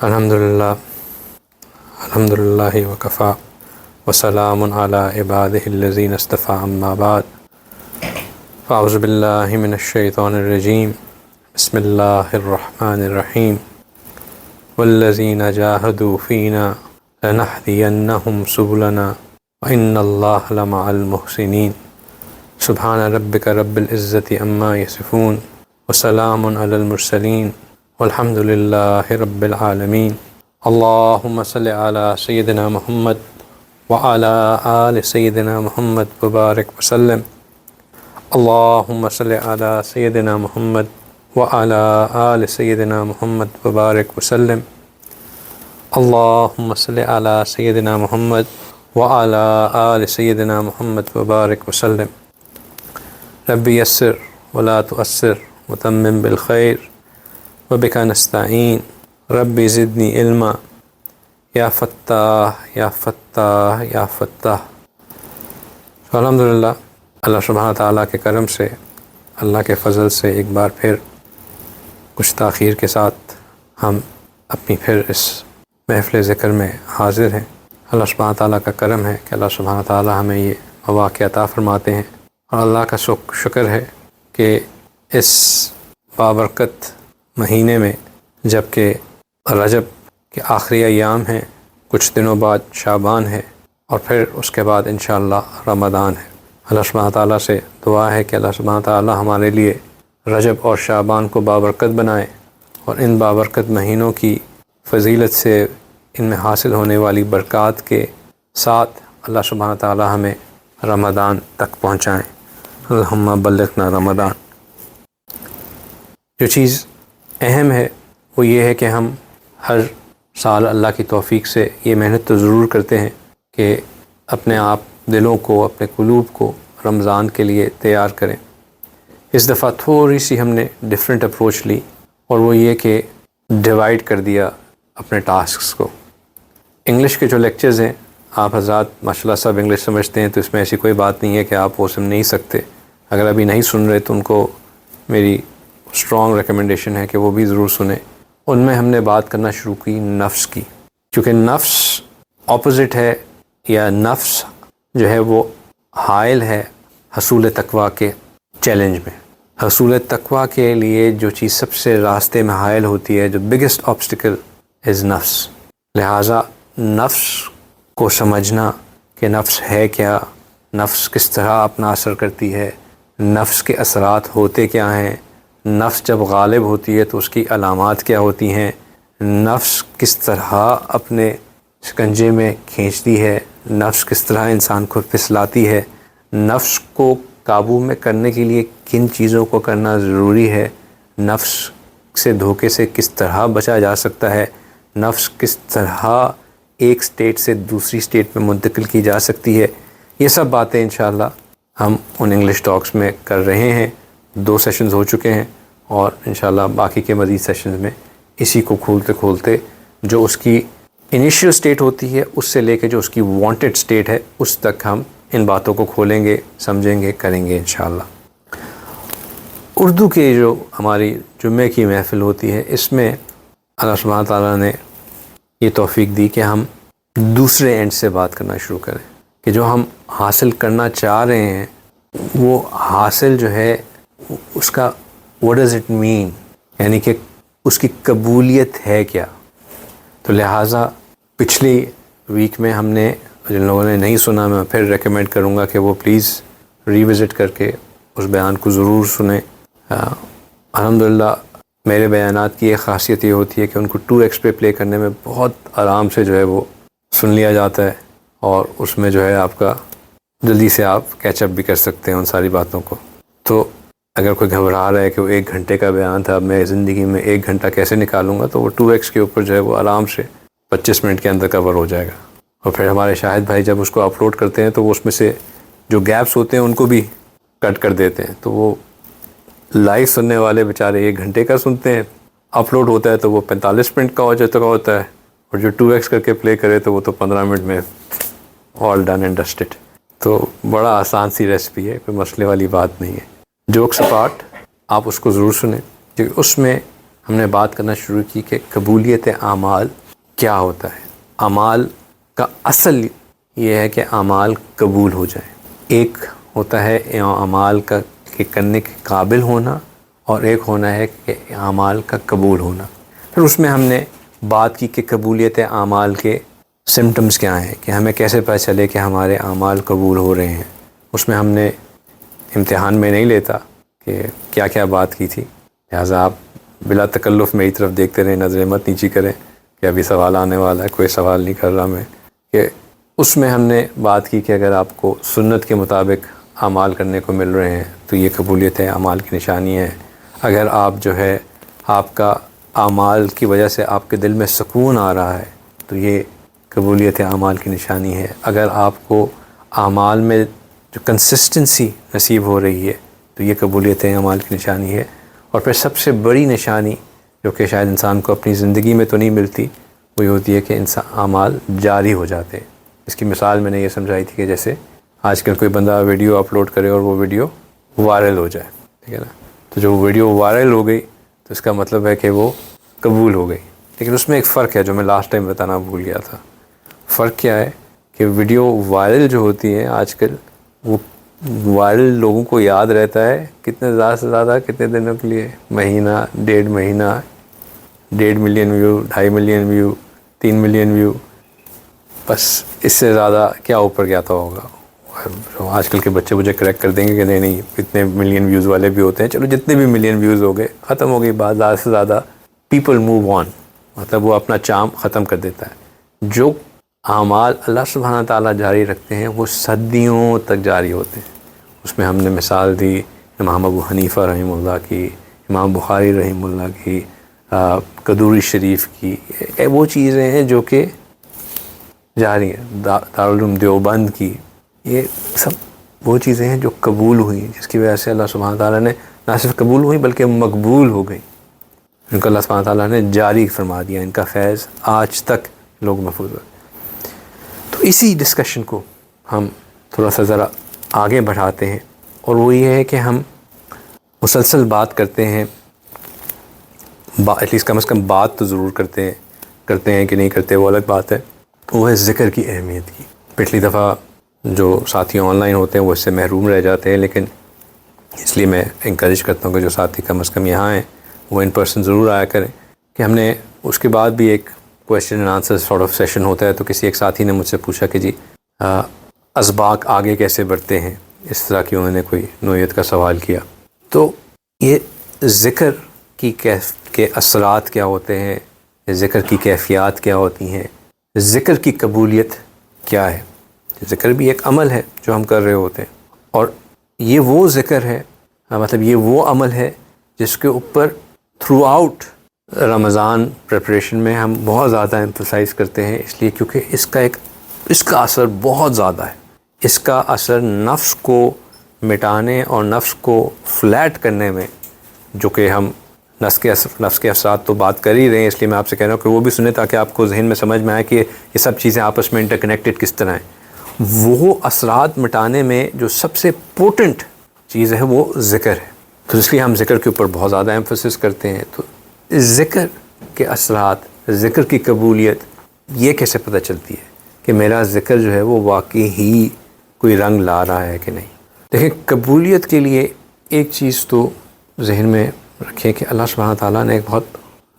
الحمدللہ وکفا وسلام علی عبادہ الذین اصطفیٰ اما بعد فاعوذ باللہ من الشیطان الرجیم بسم اللہ الرحمن الرحیم والذین جاہدوا فینا لنہدینہم سبلنا وإن اللہ لمع المحسنین سبحان ربک رب العزت عما یصفون وسلام علی المرسلین والحمد للہ رب العالمین اللہم صلی علی سیدنا محمد وعلی آل سیدنا محمد وبارک وسلم اللہم صلی علی سیدنا محمد وعلی آل سیدنا محمد وبارک وسلم اللہم صلی علی سیدنا محمد وعلی آل سیدنا محمد وبارک وسلم ربی یسر ولا تؤثر وتمم بالخیر وبک نستعین ربی زدنی علما یا فتاح یا فتاح یا فتاح۔ الحمدللہ اللہ سبحانہ تعالیٰ کے کرم سے، اللہ کے فضل سے ایک بار پھر کچھ تاخیر کے ساتھ ہم اپنی پھر اس محفل ذکر میں حاضر ہیں۔ اللہ سبحانہ تعالیٰ کا کرم ہے کہ اللہ سبحانہ تعالیٰ ہمیں یہ مواقع عطا فرماتے ہیں، اور اللہ کا شکر ہے کہ اس بابرکت مہینے میں جب کہ رجب کے آخری ایام ہیں، کچھ دنوں بعد شعبان ہے، اور پھر اس کے بعد انشاءاللہ رمضان ہے۔ اللہ سبحانہ تعالیٰ سے دعا ہے کہ اللہ سبحانہ تعالیٰ ہمارے لیے رجب اور شعبان کو بابرکت بنائے، اور ان بابرکت مہینوں کی فضیلت سے ان میں حاصل ہونے والی برکات کے ساتھ اللہ سبحانہ تعالیٰ ہمیں رمضان تک پہنچائیں۔ اللہم بلغنا رمضان۔ جو چیز اہم ہے وہ یہ ہے کہ ہم ہر سال اللہ کی توفیق سے یہ محنت تو ضرور کرتے ہیں کہ اپنے آپ دلوں کو، اپنے قلوب کو رمضان کے لیے تیار کریں۔ اس دفعہ تھوڑی سی ہم نے ڈیفرنٹ اپروچ لی، اور وہ یہ کہ ڈیوائیڈ کر دیا اپنے ٹاسکس کو۔ انگلش کے جو لیکچرز ہیں، آپ حضرات ماشاءاللہ سب انگلش سمجھتے ہیں، تو اس میں ایسی کوئی بات نہیں ہے کہ آپ وہ سن نہیں سکتے۔ اگر ابھی نہیں سن رہے تو ان کو میری اسٹرانگ ریکمنڈیشن ہے کہ وہ بھی ضرور سنیں۔ ان میں ہم نے بات کرنا شروع کی نفس کی، کیونکہ نفس اپوزٹ ہے، یا نفس جو ہے وہ حائل ہے حصول تقویٰ کے چیلنج میں۔ حصول تقویٰ کے لیے جو چیز سب سے راستے میں حائل ہوتی ہے، جو بگیسٹ آبسٹیکل از نفس۔ لہٰذا نفس کو سمجھنا کہ نفس ہے کیا، نفس کس طرح اپنا اثر کرتی ہے، نفس کے اثرات ہوتے کیا ہیں، نفس جب غالب ہوتی ہے تو اس کی علامات کیا ہوتی ہیں، نفس کس طرح اپنے شکنجے میں کھینچتی ہے، نفس کس طرح انسان کو پھسلاتی ہے، نفس کو قابو میں کرنے کے لیے کن چیزوں کو کرنا ضروری ہے، نفس سے دھوکے سے کس طرح بچا جا سکتا ہے، نفس کس طرح ایک سٹیٹ سے دوسری سٹیٹ میں منتقل کی جا سکتی ہے، یہ سب باتیں انشاءاللہ ہم ان انگلش ٹاکس میں کر رہے ہیں۔ 2 سیشنز ہو چکے ہیں، اور انشاءاللہ باقی کے مزید سیشنز میں اسی کو کھولتے جو اس کی انیشیل سٹیٹ ہوتی ہے، اس سے لے کے جو اس کی وانٹڈ سٹیٹ ہے، اس تک ہم ان باتوں کو کھولیں گے، سمجھیں گے، کریں گے انشاءاللہ۔ اردو کے جو ہماری جمعے کی محفل ہوتی ہے، اس میں اللہ سبحانہ تعالیٰ نے یہ توفیق دی کہ ہم دوسرے اینڈ سے بات کرنا شروع کریں، کہ جو ہم حاصل کرنا چاہ رہے ہیں وہ حاصل جو ہے اس کا what does it mean، یعنی کہ اس کی قبولیت ہے کیا۔ تو لہٰذا پچھلی ویک میں ہم نے، جن لوگوں نے نہیں سنا، میں پھر ریکمینڈ کروں گا کہ وہ پلیز ریوزٹ کر کے اس بیان کو ضرور سنیں۔ الحمدللہ میرے بیانات کی ایک خاصیت یہ ہوتی ہے کہ ان کو 2x پہ پلے کرنے میں بہت آرام سے جو ہے وہ سن لیا جاتا ہے، اور اس میں جو ہے آپ کا جلدی سے آپ کیچ اپ بھی کر سکتے ہیں ان ساری باتوں کو۔ تو اگر کوئی گھبرا رہا ہے کہ وہ 1 گھنٹے کا بیان تھا، اب میں زندگی میں 1 گھنٹہ کیسے نکالوں گا، تو وہ 2x کے اوپر جو ہے وہ آرام سے 25 منٹ کے اندر کور ہو جائے گا۔ اور پھر ہمارے شاہد بھائی جب اس کو اپلوڈ کرتے ہیں تو وہ اس میں سے جو گیپس ہوتے ہیں ان کو بھی کٹ کر دیتے ہیں، تو وہ لائیو سننے والے بیچارے 1 گھنٹے کا سنتے ہیں، اپلوڈ ہوتا ہے تو وہ 45 منٹ کا ہوتا ہے، اور جو 2x کر کے پلے کرے تو وہ تو 15 منٹ میں آل ڈن اینڈ ڈسٹڈ۔ تو بڑا آسان سی ریسپی ہے، کوئی مسئلے والی بات نہیں ہے۔ جوکس اپارٹ، آپ اس کو ضرور سنیں، کیونکہ اس میں ہم نے بات کرنا شروع کی کہ قبولیت اعمال کیا ہوتا ہے. اعمال کا اصل یہ ہے کہ اعمال قبول ہو جائیں. ایک ہوتا ہے اعمال کا کہ کرنے کے قابل ہونا، اور ایک ہونا ہے کہ اعمال کا قبول ہونا. پھر اس میں ہم نے بات کی کہ قبولیت اعمال کے سمٹمز کیا ہیں، کہ ہمیں کیسے پتہ چلے کہ ہمارے اعمال قبول ہو رہے ہیں. اس میں ہم نے امتحان میں نہیں لیتا کہ کیا کیا بات کی تھی، لہٰذا آپ بلا تکلف میری طرف دیکھتے رہیں، نظریں مت نیچی کریں کہ ابھی سوال آنے والا ہے. کوئی سوال نہیں کر رہا میں. کہ اس میں ہم نے بات کی کہ اگر آپ کو سنت کے مطابق اعمال کرنے کو مل رہے ہیں تو یہ قبولیت اعمال کی نشانی ہے. اگر آپ جو ہے آپ کا اعمال کی وجہ سے آپ کے دل میں سکون آ رہا ہے تو یہ قبولیت اعمال کی نشانی ہے. اگر آپ کو اعمال میں جو کنسسٹنسی نصیب ہو رہی ہے تو یہ قبولیت اعمال کی نشانی ہے. اور پھر سب سے بڑی نشانی جو کہ شاید انسان کو اپنی زندگی میں تو نہیں ملتی، وہ یہ ہوتی ہے کہ انسان اعمال جاری ہو جاتے ہیں. اس کی مثال میں نے یہ سمجھائی تھی کہ جیسے آج کل کوئی بندہ ویڈیو اپلوڈ کرے اور وہ ویڈیو وائرل ہو جائے، ٹھیک ہے نا. تو جو ویڈیو وائرل ہو گئی تو اس کا مطلب ہے کہ وہ قبول ہو گئی. لیکن اس میں ایک فرق ہے جو میں لاسٹ ٹائم بتانا بھول گیا تھا. فرق کیا ہے کہ ویڈیو وائرل جو ہوتی ہے آج کل، وہ وائرل لوگوں کو یاد رہتا ہے کتنے زیادہ سے زیادہ کتنے دنوں کے لیے، مہینہ، 1.5 مہینہ، 1.5 million view, 2.5 million view, 3 million view. بس اس سے زیادہ کیا اوپر گیا تھا ہوگا. آج کل کے بچے مجھے کریکٹ کر دیں گے کہ نہیں اتنے ملین ویوز والے بھی ہوتے ہیں. چلو جتنے بھی ملین ویوز ہو گئے ختم ہو گئی بات. زیادہ سے زیادہ پیپل موو آن، مطلب وہ اپنا چام ختم کر دیتا ہے. جو اعمال اللہ سبحانہ تعالیٰ جاری رکھتے ہیں وہ صدیوں تک جاری ہوتے ہیں. اس میں ہم نے مثال دی امام ابو حنیفہ رحمہ اللہ کی، امام بخاری رحمہ اللہ کی، قدوری شریف کی. وہ چیزیں ہیں جو کہ جاری ہیں. دارالعلوم دیوبند کی. یہ سب وہ چیزیں ہیں جو قبول ہوئیں، جس کی وجہ سے اللہ سبحانہ تعالیٰ نے نہ صرف قبول ہوئی بلکہ مقبول ہو گئی. ان کو اللہ سبحانہ تعالیٰ نے جاری فرما دیا. ان کا فیض آج تک لوگ محفوظ ہوئے. تو اسی ڈسکشن کو ہم تھوڑا سا ذرا آگے بڑھاتے ہیں، اور وہ یہ ہے کہ ہم مسلسل بات کرتے ہیں، ایٹ لیسٹ کم از کم بات تو ضرور کرتے ہیں کہ نہیں کرتے وہ الگ بات ہے. وہ ہے ذکر کی اہمیت کی. پچھلی دفعہ جو ساتھی آن لائن ہوتے ہیں وہ اس سے محروم رہ جاتے ہیں، لیکن اس لیے میں انکریج کرتا ہوں کہ جو ساتھی کم از کم یہاں ہیں وہ ان پرسن ضرور آیا کریں. کہ ہم نے اس کے بعد بھی ایک question and answer sort of session ہوتا ہے. تو کسی ایک ساتھی نے مجھ سے پوچھا کہ جی اسباق آگے کیسے بڑھتے ہیں، اس طرح کی انہوں نے کوئی نوعیت کا سوال کیا. تو یہ ذکر کی کے اثرات کیا ہوتے ہیں، ذکر کی کیفیات کیا ہوتی ہیں، ذکر کی قبولیت کیا ہے. ذکر بھی ایک عمل ہے جو ہم کر رہے ہوتے ہیں، اور یہ وہ ذکر ہے، مطلب یہ وہ عمل ہے جس کے اوپر تھرو آؤٹ رمضان پریپریشن میں ہم بہت زیادہ ایمفسائز کرتے ہیں. اس لیے کیونکہ اس کا اثر بہت زیادہ ہے. اس کا اثر نفس کو مٹانے اور نفس کو فلیٹ کرنے میں، جو کہ ہم نفس کے اثرات تو بات کر ہی رہے ہیں، اس لیے میں آپ سے کہہ رہا ہوں کہ وہ بھی سنیں تاکہ آپ کو ذہن میں سمجھ میں آئے کہ یہ سب چیزیں آپس میں انٹر کنیکٹڈ کس طرح ہیں. وہ اثرات مٹانے میں جو سب سے پوٹنٹ چیز ہے وہ ذکر ہے. تو اس لیے ہم ذکر کے اوپر بہت زیادہ ایمفسس کرتے ہیں. تو ذکر کے اثرات، ذکر کی قبولیت، یہ کیسے پتہ چلتی ہے کہ میرا ذکر جو ہے وہ واقعی ہی کوئی رنگ لا رہا ہے کہ نہیں. دیکھیں، قبولیت کے لیے ایک چیز تو ذہن میں رکھیں کہ اللہ سبحانہ تعالیٰ نے ایک بہت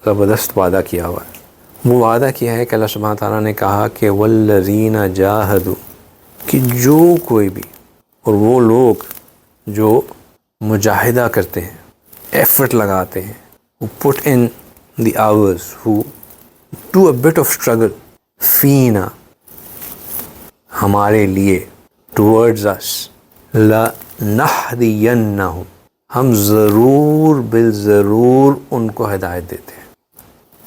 زبردست وعدہ کیا ہوا ہے. وہ وعدہ کیا ہے کہ اللہ سبحانہ تعالیٰ نے کہا کہ والذین جاہدوا، کہ جو کوئی بھی، اور وہ لوگ جو مجاہدہ کرتے ہیں، ایفرٹ لگاتے ہیں، who put in the hours, who do a bit of struggle فینا، ہمارے لیے، towards us، لَنَهْدِيَنَّهُمْ، ہم ضرور بالضرور ان کو ہدایت دیتے ہیں.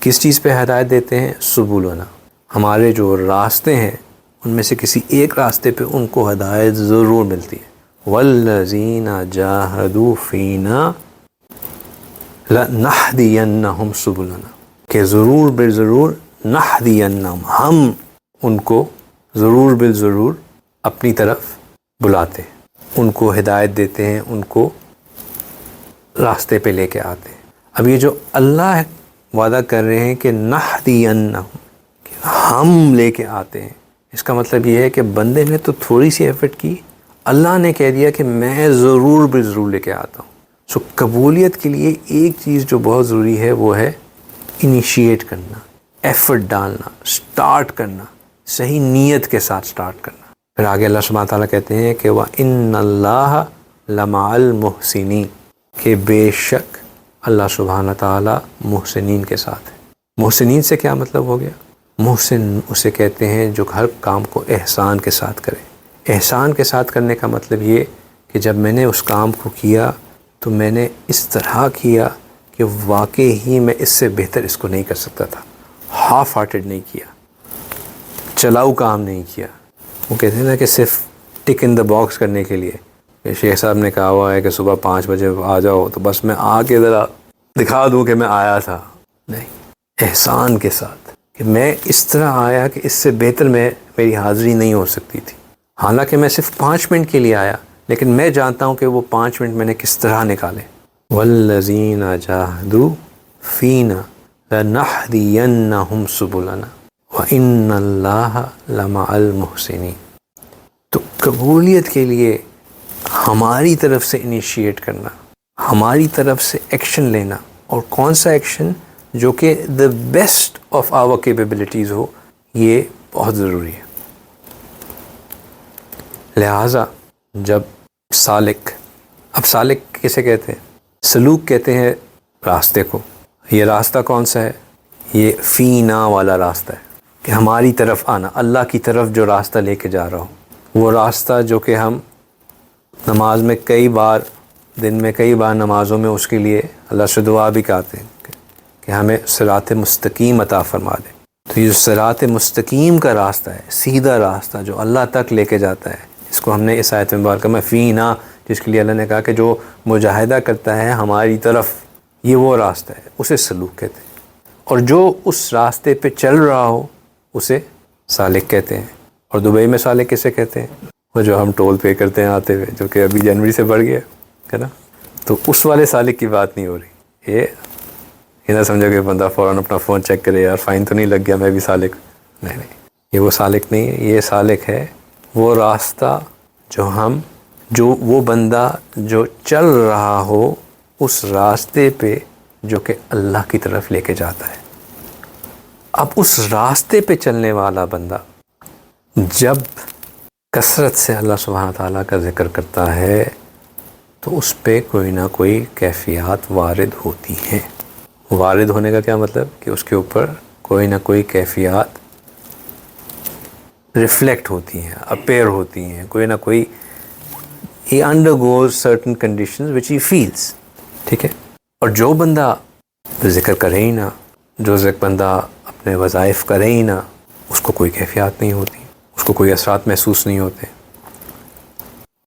کس چیز پہ ہدایت دیتے ہیں؟ سبلنا، ہمارے جو راستے ہیں ان میں سے کسی ایک راستے پہ ان کو ہدایت ضرور ملتی ہے. والذین جاہدوا فینا لَنَهْدِيَنَّهُمْ سُبُلَنَا، کہ ضرور بالضرور نَهْدِيَنَّهُمْ، ہم ان کو ضرور بالضرور اپنی طرف بلاتے ہیں، ان کو ہدایت دیتے ہیں، ان کو راستے پہ لے کے آتے ہیں. اب یہ جو اللہ وعدہ کر رہے ہیں کہ نہدینہم، کہ ہم لے کے آتے ہیں۔ اس کا مطلب یہ ہے کہ بندے نے تو تھوڑی سی ایفرٹ کی، اللہ نے کہہ دیا کہ میں ضرور بھی ضرور لے کے آتا ہوں۔ سو قبولیت کے لیے ایک چیز جو بہت ضروری ہے وہ ہے انیشیٹ کرنا، ایفرٹ ڈالنا، سٹارٹ کرنا، صحیح نیت کے ساتھ سٹارٹ کرنا۔ پھر آگے اللہ سبحانہ تعالیٰ کہتے ہیں کہ وَإِنَّ اللَّهَ لَمَعَ الْمُحْسِنِينَ، کہ بے شک اللہ سبحانہ تعالیٰ محسنین کے ساتھ ہے۔ محسنین سے کیا مطلب ہو گیا؟ محسن اسے کہتے ہیں جو ہر کام کو احسان کے ساتھ کرے۔ احسان کے ساتھ کرنے کا مطلب یہ کہ جب میں نے اس کام کو کیا تو میں نے اس طرح کیا کہ واقعی ہی میں اس سے بہتر اس کو نہیں کر سکتا تھا، ہاف ہارٹڈ نہیں کیا، چلاؤ کام نہیں کیا۔ وہ کہتے ہیں نا کہ صرف ٹک ان دا باکس کرنے کے لیے، کہ شیخ صاحب نے کہا ہوا ہے کہ صبح 5 بجے آ جاؤ تو بس میں آ کے ذرا دکھا دوں کہ میں آیا تھا۔ نہیں، احسان کے ساتھ کہ میں اس طرح آیا کہ اس سے بہتر میری حاضری نہیں ہو سکتی تھی، حالانکہ میں صرف 5 منٹ کے لیے آیا، لیکن میں جانتا ہوں کہ وہ 5 منٹ میں نے کس طرح نکالے۔ وَالَّذِينَ جَاهَدُوا فِينَا لَنَهْدِيَنَّهُمْ سُبُلَنَا وَإِنَّ اللَّهَ لَمَعَ الْمُحْسِنِينَ۔ تو قبولیت کے لیے ہماری طرف سے انیشیٹ کرنا، ہماری طرف سے ایکشن لینا، اور کون سا ایکشن؟ جو کہ the best of our capabilities ہو، یہ بہت ضروری ہے۔ لہٰذا جب سالک، اب سالک کسے کہتے ہیں؟ سلوک کہتے ہیں راستے کو۔ یہ راستہ کون سا ہے؟ یہ فینا والا راستہ ہے، کہ ہماری طرف آنا، اللہ کی طرف جو راستہ لے کے جا رہا ہوں، وہ راستہ جو کہ ہم نماز میں کئی بار، دن میں کئی بار نمازوں میں اس کے لیے اللہ سے دعا بھی کرتے ہیں کہ ہمیں صراط مستقیم عطا فرما دے۔ تو یہ جو صراط مستقیم کا راستہ ہے، سیدھا راستہ جو اللہ تک لے کے جاتا ہے، اس کو ہم نے اس آیت مبارکہ میں فینا، جس کے لیے اللہ نے کہا کہ جو مجاہدہ کرتا ہے ہماری طرف، یہ وہ راستہ ہے، اسے سلوک کہتے ہیں۔ اور جو اس راستے پہ چل رہا ہو اسے سالک کہتے ہیں۔ اور دبئی میں سالک کسے کہتے ہیں؟ وہ جو ہم ٹول پے کرتے ہیں آتے ہوئے، جو کہ ابھی جنوری سے بڑھ گیا ہے نا، تو اس والے سالک کی بات نہیں ہو رہی۔ یہ نہ سمجھو کہ بندہ فوراً اپنا فون چیک کرے، یار فائن تو نہیں لگ گیا، میں بھی سالک۔ نہیں، یہ وہ سالک نہیں ہے، یہ سالک ہے وہ راستہ جو وہ بندہ جو چل رہا ہو اس راستے پہ جو کہ اللہ کی طرف لے کے جاتا ہے۔ اب اس راستے پہ چلنے والا بندہ جب کثرت سے اللہ سبحانہ تعالیٰ کا ذکر کرتا ہے تو اس پہ کوئی نہ کوئی کیفیات وارد ہوتی ہیں۔ وارد ہونے کا کیا مطلب؟ کہ اس کے اوپر کوئی نہ کوئی کیفیات ریفلیکٹ ہوتی ہیں، اپیئر ہوتی ہیں، کوئی نہ کوئی he undergoes certain conditions which he feels۔ ٹھیک ہے؟ اور جو بندہ ذکر کرے ہی نہ، جو بندہ اپنے وظائف کرے ہی نہ، اس کو کوئی کیفیات نہیں ہوتی، اس کو کوئی اثرات محسوس نہیں ہوتے۔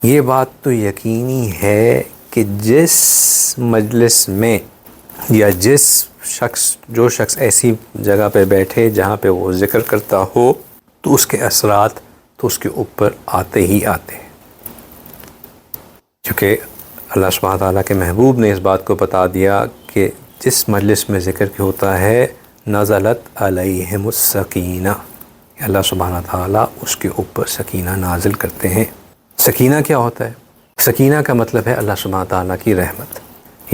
یہ بات تو یقینی ہے کہ جس مجلس میں یا جو شخص ایسی جگہ پہ بیٹھے جہاں پہ وہ ذکر کرتا ہو تو اس کے اثرات تو اس کے اوپر آتے ہی آتے ہیں، کیونکہ اللہ سبحانہ تعالیٰ کے محبوب نے اس بات کو بتا دیا کہ جس مجلس میں ذکر کی ہوتا ہے نزلت علیہم السکینہ، کہ اللہ سبحانہ تعالیٰ اس کے اوپر سکینہ نازل کرتے ہیں۔ سکینہ کیا ہوتا ہے؟ سکینہ کا مطلب ہے اللہ سبحانہ تعالیٰ کی رحمت۔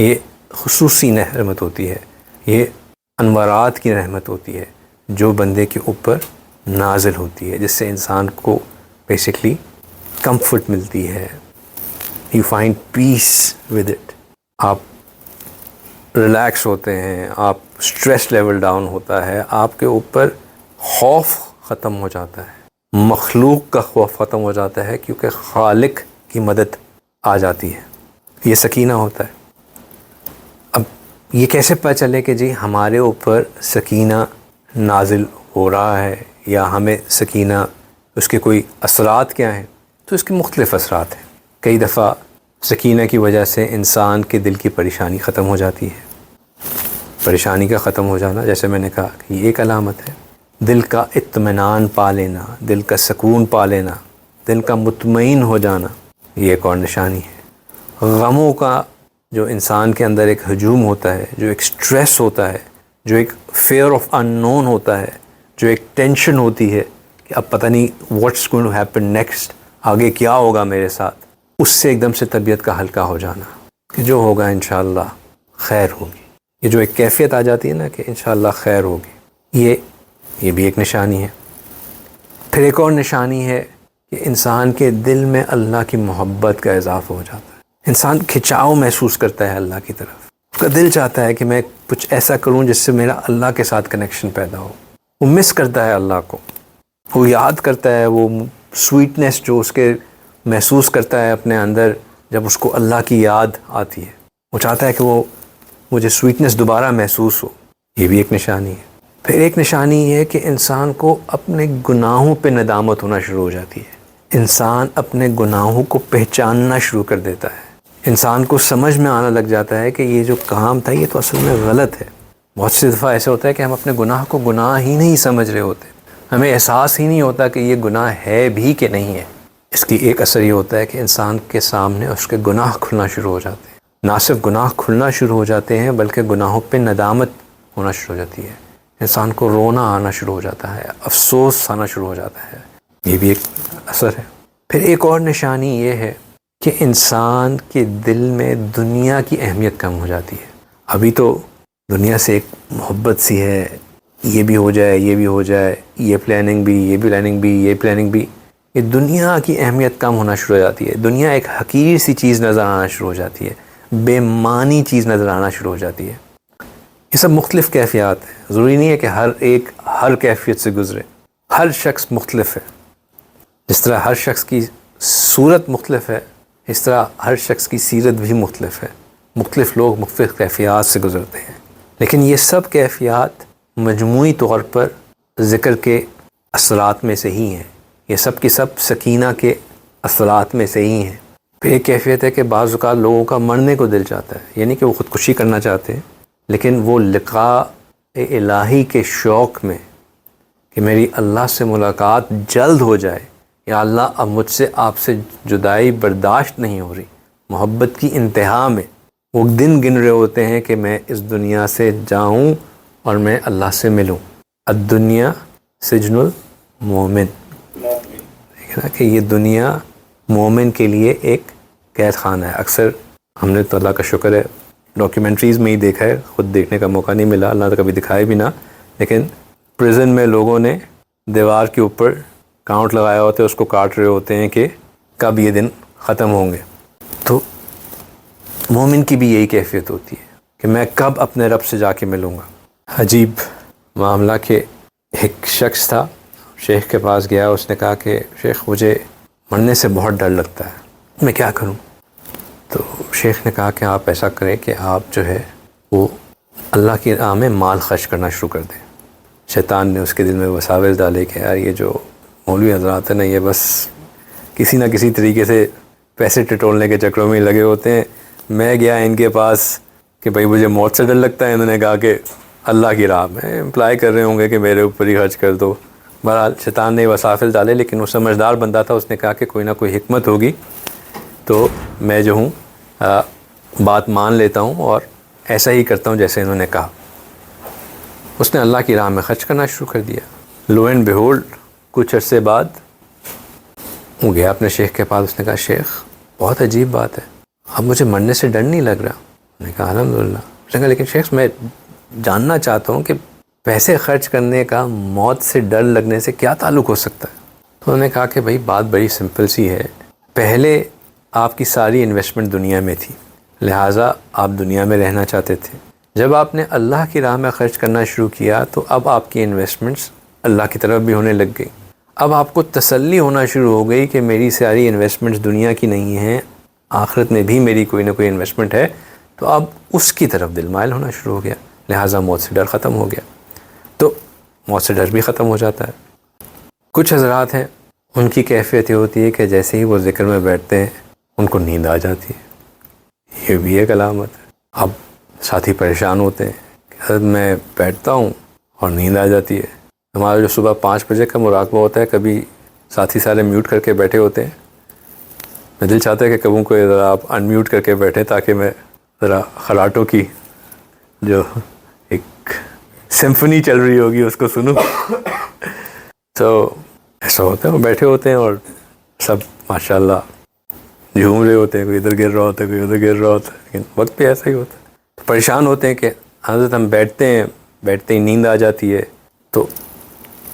یہ خصوصی رحمت ہوتی ہے، یہ انوارات کی رحمت ہوتی ہے جو بندے کے اوپر نازل ہوتی ہے، جس سے انسان کو بیسکلی کمفرٹ ملتی ہے، you find peace with it, آپ ریلیکس ہوتے ہیں، آپ اسٹریس لیول ڈاؤن ہوتا ہے، آپ کے اوپر خوف ختم ہو جاتا ہے، مخلوق کا خوف ختم ہو جاتا ہے، کیونکہ خالق کی مدد آ جاتی ہے۔ یہ سکینہ ہوتا ہے۔ اب یہ کیسے پتہ چلے کہ جی ہمارے اوپر سکینہ نازل ہو رہا ہے یا ہمیں سکینہ، اس کے کوئی اثرات کیا ہیں؟ تو اس کے مختلف اثرات ہیں۔ کئی دفعہ سکینہ کی وجہ سے انسان کے دل کی پریشانی ختم ہو جاتی ہے۔ پریشانی کا ختم ہو جانا، جیسے میں نے کہا کہ یہ ایک علامت ہے۔ دل کا اطمینان پا لینا، دل کا سکون پا لینا، دل کا مطمئن ہو جانا، یہ ایک اور نشانی ہے۔ غموں کا جو انسان کے اندر ایک ہجوم ہوتا ہے، جو ایک سٹریس ہوتا ہے، جو ایک فیئر آف ان نون ہوتا ہے، جو ایک ٹینشن ہوتی ہے کہ اب پتہ نہیں what's going to happen next, آگے کیا ہوگا میرے ساتھ، اس سے ایک دم سے طبیعت کا ہلکا ہو جانا کہ جو ہوگا انشاءاللہ خیر ہوگی. یہ جو ایک کیفیت آ جاتی ہے نا کہ انشاءاللہ خیر ہوگی، یہ بھی ایک نشانی ہے. پھر ایک اور نشانی ہے کہ انسان کے دل میں اللہ کی محبت کا اضافہ ہو جاتا ہے. انسان کھنچاؤ محسوس کرتا ہے اللہ کی طرف، اس کا دل چاہتا ہے کہ میں کچھ ایسا کروں جس سے میرا اللہ کے ساتھ کنیکشن پیدا ہو. وہ مس کرتا ہے اللہ کو، وہ یاد کرتا ہے وہ سویٹنس جو اس کے محسوس کرتا ہے اپنے اندر جب اس کو اللہ کی یاد آتی ہے. وہ چاہتا ہے کہ وہ مجھے سویٹنس دوبارہ محسوس ہو. یہ بھی ایک نشانی ہے. پھر ایک نشانی یہ ہے کہ انسان کو اپنے گناہوں پہ ندامت ہونا شروع ہو جاتی ہے. انسان اپنے گناہوں کو پہچاننا شروع کر دیتا ہے. انسان کو سمجھ میں آنا لگ جاتا ہے کہ یہ جو کام تھا یہ تو اصل میں غلط ہے. بہت سی دفعہ ایسا ہوتا ہے کہ ہم اپنے گناہ کو گناہ ہی نہیں سمجھ رہے ہوتے، ہمیں احساس ہی نہیں ہوتا کہ یہ گناہ ہے بھی کہ نہیں ہے. اس کی ایک اثر یہ ہوتا ہے کہ انسان کے سامنے اس کے گناہ کھلنا شروع ہو جاتے ہیں. نہ صرف گناہ کھلنا شروع ہو جاتے ہیں بلکہ گناہوں پہ ندامت ہونا شروع ہو جاتی ہے. انسان کو رونا آنا شروع ہو جاتا ہے، افسوس آنا شروع ہو جاتا ہے. یہ بھی ایک اثر ہے. پھر ایک اور نشانی یہ ہے کہ انسان کے دل میں دنیا کی اہمیت کم ہو جاتی ہے. ابھی تو دنیا سے ایک محبت سی ہے، یہ بھی ہو جائے، یہ بھی ہو جائے، یہ پلاننگ بھی، یہ پلاننگ بھی، یہ پلاننگ بھی. یہ دنیا کی اہمیت کم ہونا شروع ہو جاتی ہے. دنیا ایک حقیر سی چیز نظر آنا شروع ہو جاتی ہے، بے معنی چیز نظر آنا شروع ہو جاتی ہے. یہ سب مختلف کیفیات ہیں. ضروری نہیں ہے کہ ہر ایک ہر کیفیت سے گزرے. ہر شخص مختلف ہے. جس طرح ہر شخص کی صورت مختلف ہے، اس طرح ہر شخص کی سیرت بھی مختلف ہے. مختلف لوگ مختلف کیفیات سے گزرتے ہیں. لیکن یہ سب کیفیات مجموعی طور پر ذکر کے اثرات میں سے ہی ہیں. یہ سب کی سب سکینہ کے اثرات میں سے ہی ہیں. پھر ایک کیفیت ہے کہ بعض اوقات لوگوں کا مرنے کو دل چاہتا ہے، یعنی کہ وہ خودکشی کرنا چاہتے ہیں، لیکن وہ لقاء الہی کے شوق میں کہ میری اللہ سے ملاقات جلد ہو جائے، یا اللہ اب مجھ سے آپ سے جدائی برداشت نہیں ہو رہی، محبت کی انتہا میں وہ دن گن رہے ہوتے ہیں کہ میں اس دنیا سے جاؤں اور میں اللہ سے ملوں. الدنیا سجن المومن، کہ یہ دنیا مومن کے لیے ایک قید خانہ ہے. اکثر ہم نے تو اللہ کا شکر ہے ڈاکیومنٹریز میں ہی دیکھا ہے، خود دیکھنے کا موقع نہیں ملا، اللہ نے کبھی دکھائے بھی نہ، لیکن پریزن میں لوگوں نے دیوار کے اوپر کاؤنٹ لگایا ہوتا ہے، اس کو کاٹ رہے ہوتے ہیں کہ کب یہ دن ختم ہوں گے. تو مومن کی بھی یہی کیفیت ہوتی ہے کہ میں کب اپنے رب سے جا کے ملوں گا. عجیب معاملہ کہ ایک شخص تھا، شیخ کے پاس گیا، اس نے کہا کہ شیخ مجھے مرنے سے بہت ڈر لگتا ہے، میں کیا کروں؟ تو شیخ نے کہا کہ آپ ایسا کریں کہ آپ جو ہے وہ اللہ کی راہ میں مال خرچ کرنا شروع کر دیں. شیطان نے اس کے دل میں وساوس ڈالے کہ یار یہ جو مولوی حضرات ہیں نا، یہ بس کسی نہ کسی طریقے سے پیسے ٹٹولنے کے چکروں میں لگے ہوتے ہیں. میں گیا ان کے پاس کہ بھائی مجھے موت سے ڈر لگتا ہے، انہوں نے کہا کہ اللہ کی راہ میں امپلائی کر رہے ہوں گے کہ میرے اوپر ہی خرچ کر دو. بہرحال شیطان نے وساوس ڈالے، لیکن وہ سمجھدار بندہ تھا، اس نے کہا کہ کوئی نہ کوئی حکمت ہوگی تو میں جو ہوں بات مان لیتا ہوں اور ایسا ہی کرتا ہوں جیسے انہوں نے کہا. اس نے اللہ کی راہ میں خرچ کرنا شروع کر دیا. لو اینڈ بیہولڈ کچھ عرصے بعد وہ گیا اپنے شیخ کے پاس. اس نے کہا شیخ بہت عجیب بات ہے، اب مجھے مرنے سے ڈر نہیں لگ رہا. میں نے کہا الحمدللہ. اس نے کہا لیکن شیخ میں جاننا چاہتا ہوں کہ پیسے خرچ کرنے کا موت سے ڈر لگنے سے کیا تعلق ہو سکتا ہے؟ تو انہوں نے کہا کہ بھائی بات بڑی سمپل سی ہے. پہلے آپ کی ساری انویسٹمنٹ دنیا میں تھی، لہٰذا آپ دنیا میں رہنا چاہتے تھے. جب آپ نے اللہ کی راہ میں خرچ کرنا شروع کیا تو اب آپ کی انویسٹمنٹس اللہ کی طرف بھی ہونے لگ گئی. اب آپ کو تسلی ہونا شروع ہو گئی کہ میری ساری انویسٹمنٹس دنیا کی نہیں ہیں، آخرت میں بھی میری کوئی نہ کوئی انویسٹمنٹ ہے. تو اب اس کی طرف دل مائل ہونا شروع ہو گیا، لہٰذا موت سے ڈر ختم ہو گیا. تو موت سے ڈر بھی ختم ہو جاتا ہے. کچھ حضرات ہیں ان کی کیفیت یہ ہوتی ہے کہ جیسے ہی وہ ذکر میں بیٹھتے ہیں ان کو نیند آ جاتی ہے. یہ بھی ایک علامت ہے. اب ساتھی پریشان ہوتے ہیں کہ حضرت میں بیٹھتا ہوں اور نیند آ جاتی ہے. ہمارا جو صبح 5 بجے کا مراقبہ ہوتا ہے، کبھی ساتھی سارے میوٹ کر کے بیٹھے ہوتے ہیں. میں دل چاہتا ہے کہ کبھی کوئی ذرا آپ ان میوٹ کر کے بیٹھیں تاکہ میں ذرا خراٹوں کی جو ایک سمفنی چل رہی ہوگی اس کو سنوں. تو ایسا ہوتا ہے، وہ بیٹھے ہوتے ہیں اور سب ماشاء اللہ جھوم رہے ہوتے ہیں، کوئی ادھر گر رہا ہوتا ہے، کوئی ادھر گر رہا ہوتا ہے، لیکن وقت پہ ایسا ہی ہوتا ہے. تو پریشان ہوتے ہیں کہ حضرت ہم بیٹھتے ہیں، بیٹھتے ہی نیند آ جاتی ہے، تو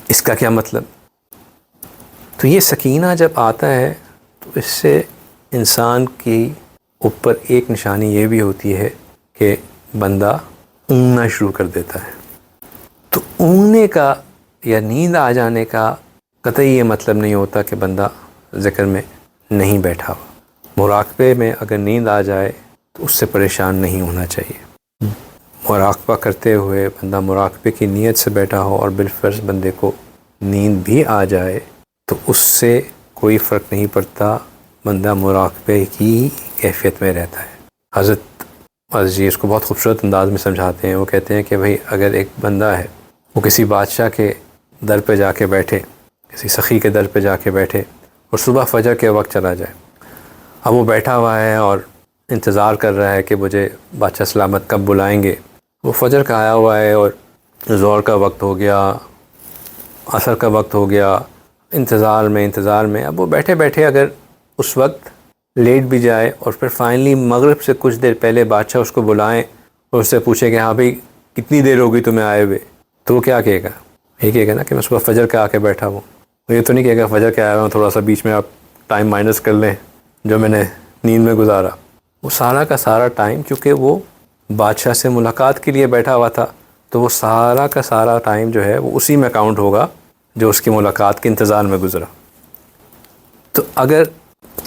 اس کا کیا مطلب؟ تو یہ سکینہ جب آتا ہے تو اس سے انسان کی اوپر ایک نشانی یہ بھی ہوتی ہے کہ بندہ اونگنا شروع کر دیتا ہے. تو اونگنے کا یا نیند آ جانے کا قطعی یہ مطلب نہیں ہوتا کہ بندہ ذکر میں نہیں بیٹھا ہوا. مراقبے میں اگر نیند آ جائے تو اس سے پریشان نہیں ہونا چاہیے. مراقبہ کرتے ہوئے بندہ مراقبے کی نیت سے بیٹھا ہو اور بالفرض بندے کو نیند بھی آ جائے تو اس سے کوئی فرق نہیں پڑتا، بندہ مراقبے کی کیفیت میں رہتا ہے. حضرت جی اس کو بہت خوبصورت انداز میں سمجھاتے ہیں. وہ کہتے ہیں کہ بھئی اگر ایک بندہ ہے وہ کسی بادشاہ کے در پہ جا کے بیٹھے، کسی سخی کے در پہ جا کے بیٹھے اور صبح فجر کے وقت چلا جائے. اب وہ بیٹھا ہوا ہے اور انتظار کر رہا ہے کہ مجھے بادشاہ سلامت کب بلائیں گے. وہ فجر کا آیا ہوا ہے اور ظہر کا وقت ہو گیا، عصر کا وقت ہو گیا، انتظار میں اب وہ بیٹھے بیٹھے اگر اس وقت لیٹ بھی جائے اور پھر فائنلی مغرب سے کچھ دیر پہلے بادشاہ اس کو بلائیں اور اس سے پوچھے کہ ہاں بھئی کتنی دیر ہو گئی تمہیں آئے ہوئے، تو وہ کیا کہے گا؟ یہ کہے گا نا کہ میں صبح فجر کے آ کے بیٹھا ہوں. یہ تو نہیں کہے گا فجر کے آیا ہوں، تھوڑا سا بیچ میں آپ ٹائم مائنس کر لیں جو میں نے نیند میں گزارا. وہ سارا کا سارا ٹائم، کیونکہ وہ بادشاہ سے ملاقات کے لیے بیٹھا ہوا تھا، تو وہ سارا کا سارا ٹائم جو ہے وہ اسی میں کاؤنٹ ہوگا جو اس کی ملاقات کے انتظار میں گزرا. تو اگر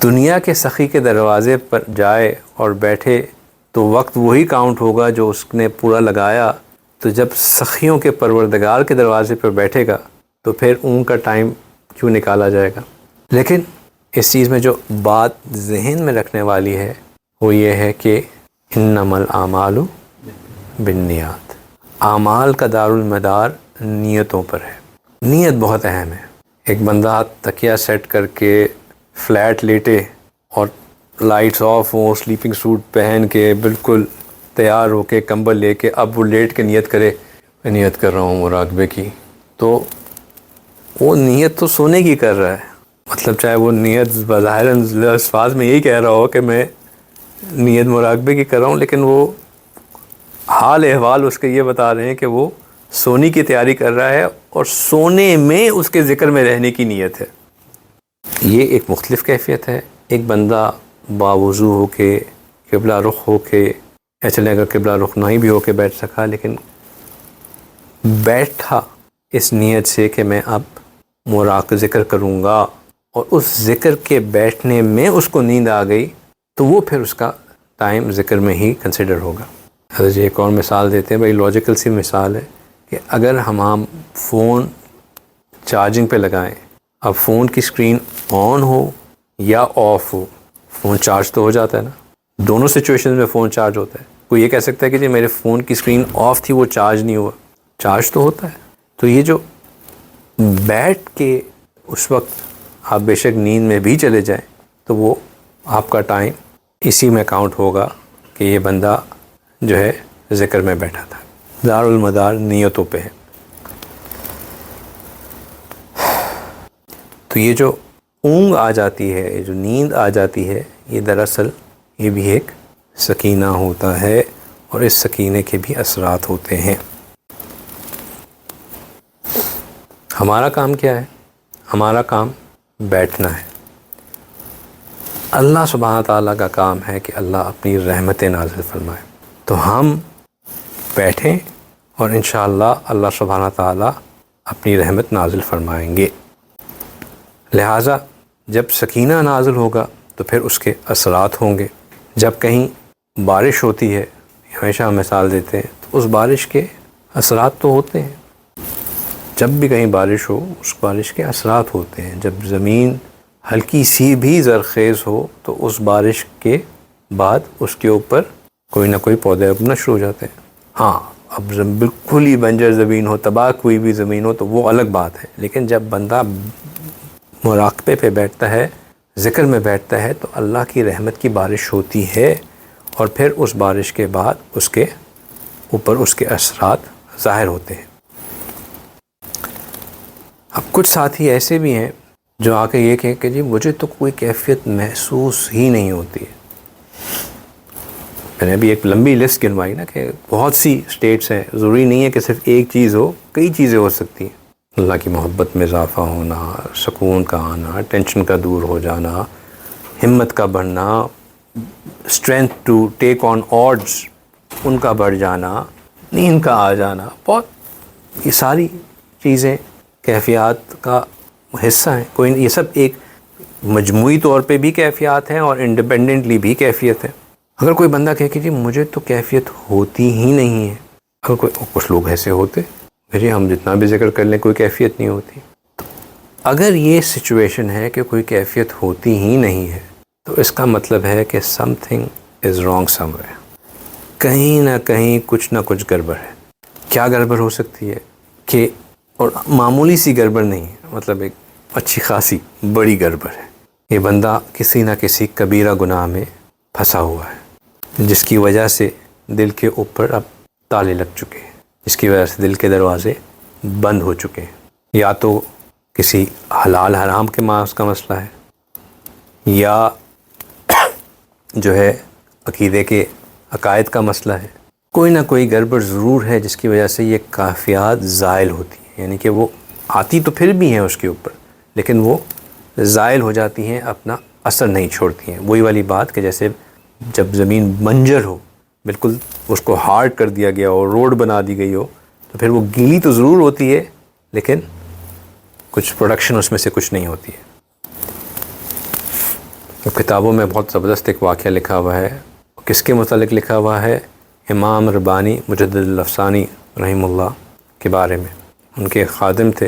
دنیا کے سخی کے دروازے پر جائے اور بیٹھے تو وقت وہی کاؤنٹ ہوگا جو اس نے پورا لگایا. تو جب سخیوں کے پروردگار کے دروازے پر بیٹھے گا تو پھر اون کا ٹائم کیوں نکالا جائے گا؟ لیکن اس چیز میں جو بات ذہن میں رکھنے والی ہے وہ یہ ہے کہ انما الاعمال بالنیات، اعمال کا دارالمدار نیتوں پر ہے. نیت بہت اہم ہے. ایک بندہ تکیہ سیٹ کر کے فلیٹ لیٹے اور لائٹس آف ہوں، سلیپنگ سوٹ پہن کے بالکل تیار ہو کے کمبل لے کے اب وہ لیٹ کے نیت کرے میں نیت کر رہا ہوں مراقبے کی، تو وہ نیت تو سونے کی کر رہا ہے. مطلب چاہے وہ نیت بظاہر الفاظ میں یہی کہہ رہا ہو کہ میں نیت مراقبے کی کر رہا ہوں، لیکن وہ حال احوال اس کے یہ بتا رہے ہیں کہ وہ سونے کی تیاری کر رہا ہے اور سونے میں اس کے ذکر میں رہنے کی نیت ہے. یہ ایک مختلف کیفیت ہے. ایک بندہ باوضو ہو کے قبلہ رخ ہو کے، یا چلے اگر قبلہ رخ نہیں بھی ہو کے بیٹھ سکا، لیکن بیٹھا اس نیت سے کہ میں اب مراقبہ ذکر کروں گا، اور اس ذکر کے بیٹھنے میں اس کو نیند آ گئی تو وہ پھر اس کا ٹائم ذکر میں ہی کنسیڈر ہوگا. حضرت ایک اور مثال دیتے ہیں، بھائی لاجیکل سی مثال ہے کہ اگر ہم فون چارجنگ پہ لگائیں، اب فون کی اسکرین آن ہو یا آف ہو، فون چارج تو ہو جاتا ہے نا. دونوں سچویشن میں فون چارج ہوتا ہے. کوئی یہ کہہ سکتا ہے کہ جی میرے فون کی اسکرین آف تھی وہ چارج نہیں ہوا، چارج تو ہوتا ہے. تو یہ جو بیٹھ کے اس وقت آپ بے شک نیند میں بھی چلے جائیں تو وہ آپ کا ٹائم اسی میں کاؤنٹ ہوگا کہ یہ بندہ جو ہے ذکر میں بیٹھا تھا. دارالمدار نیتوں پہ ہے. تو یہ جو اونگ آ جاتی ہے، یہ جو نیند آ جاتی ہے، یہ دراصل یہ بھی ایک سکینہ ہوتا ہے، اور اس سکینے کے بھی اثرات ہوتے ہیں. ہمارا کام کیا ہے؟ ہمارا کام بیٹھنا ہے. اللہ سبحانہ تعالیٰ کا کام ہے کہ اللہ اپنی رحمتیں نازل فرمائے. تو ہم بیٹھیں اور انشاءاللہ اللہ سبحانہ تعالیٰ اپنی رحمت نازل فرمائیں گے. لہٰذا جب سکینہ نازل ہوگا تو پھر اس کے اثرات ہوں گے. جب کہیں بارش ہوتی ہے، ہمیشہ ہم مثال دیتے ہیں، تو اس بارش کے اثرات تو ہوتے ہیں. جب بھی کہیں بارش ہو اس بارش کے اثرات ہوتے ہیں. جب زمین ہلکی سی بھی زرخیز ہو تو اس بارش کے بعد اس کے اوپر کوئی نہ کوئی پودے اگنا شروع ہو جاتے ہیں. ہاں اب بالکل ہی بنجر زمین ہو، تباہ کوئی بھی زمین ہو تو وہ الگ بات ہے. لیکن جب بندہ مراقبے پہ بیٹھتا ہے، ذکر میں بیٹھتا ہے، تو اللہ کی رحمت کی بارش ہوتی ہے، اور پھر اس بارش کے بعد اس کے اوپر اس کے اثرات ظاہر ہوتے ہیں۔ اب کچھ ساتھی ایسے بھی ہیں جو آ کے یہ کہیں کہ جی مجھے تو کوئی کیفیت محسوس ہی نہیں ہوتی ہے۔ میں نے ابھی ایک لمبی لسٹ گنوائی نا کہ بہت سی اسٹیٹس ہیں، ضروری نہیں ہے کہ صرف ایک چیز ہو، کئی چیزیں ہو سکتی ہیں۔ اللہ کی محبت میں اضافہ ہونا، سکون کا آنا، ٹینشن کا دور ہو جانا، ہمت کا بڑھنا، strength to take on odds ان کا بڑھ جانا، نیند کا آ جانا، بہت یہ ساری چیزیں کیفیات کا حصہ ہیں۔ کوئی یہ سب ایک مجموعی طور پہ بھی کیفیات ہیں اور انڈیپینڈنٹلی بھی کیفیت ہے۔ اگر کوئی بندہ کہے کہ جی مجھے تو کیفیت ہوتی ہی نہیں ہے، اگر کچھ لوگ ایسے ہوتے جی ہم جتنا بھی ذکر کر لیں کوئی کیفیت نہیں ہوتی، تو اگر یہ سچویشن ہے کہ کوئی کیفیت ہوتی ہی نہیں ہے تو اس کا مطلب ہے کہ some thing is wrong some where, کہیں نہ کہیں کچھ نہ کچھ گڑبڑ ہے۔ کیا گڑبڑ ہو سکتی ہے کہ، اور معمولی سی گڑبڑ نہیں ہے، مطلب ایک اچھی خاصی بڑی گڑبڑ ہے۔ یہ بندہ کسی نہ کسی کبیرہ گناہ میں پھنسا ہوا ہے، جس کی وجہ سے دل کے اوپر اب تالے لگ چکے ہیں، جس کی وجہ سے دل کے دروازے بند ہو چکے ہیں۔ یا تو کسی حلال حرام کے ماس کا مسئلہ ہے، یا جو ہے عقیدے کے عقائد کا مسئلہ ہے، کوئی نہ کوئی گڑبڑ ضرور ہے جس کی وجہ سے یہ کیفیات زائل ہوتی ہیں، یعنی کہ وہ آتی تو پھر بھی ہیں اس کے اوپر، لیکن وہ زائل ہو جاتی ہیں، اپنا اثر نہیں چھوڑتی ہیں۔ وہی والی بات کہ جیسے جب زمین بنجر ہو، بالکل اس کو ہارڈ کر دیا گیا ہو، روڈ بنا دی گئی ہو، تو پھر وہ گیلی تو ضرور ہوتی ہے لیکن کچھ پروڈکشن اس میں سے کچھ نہیں ہوتی ہے۔ کتابوں میں بہت زبردست ایک واقعہ لکھا ہوا ہے، کس کے متعلق لکھا ہوا ہے؟ امام ربانی مجدد الافسانی رحمہ اللہ کے بارے میں۔ ان کے خادم تھے،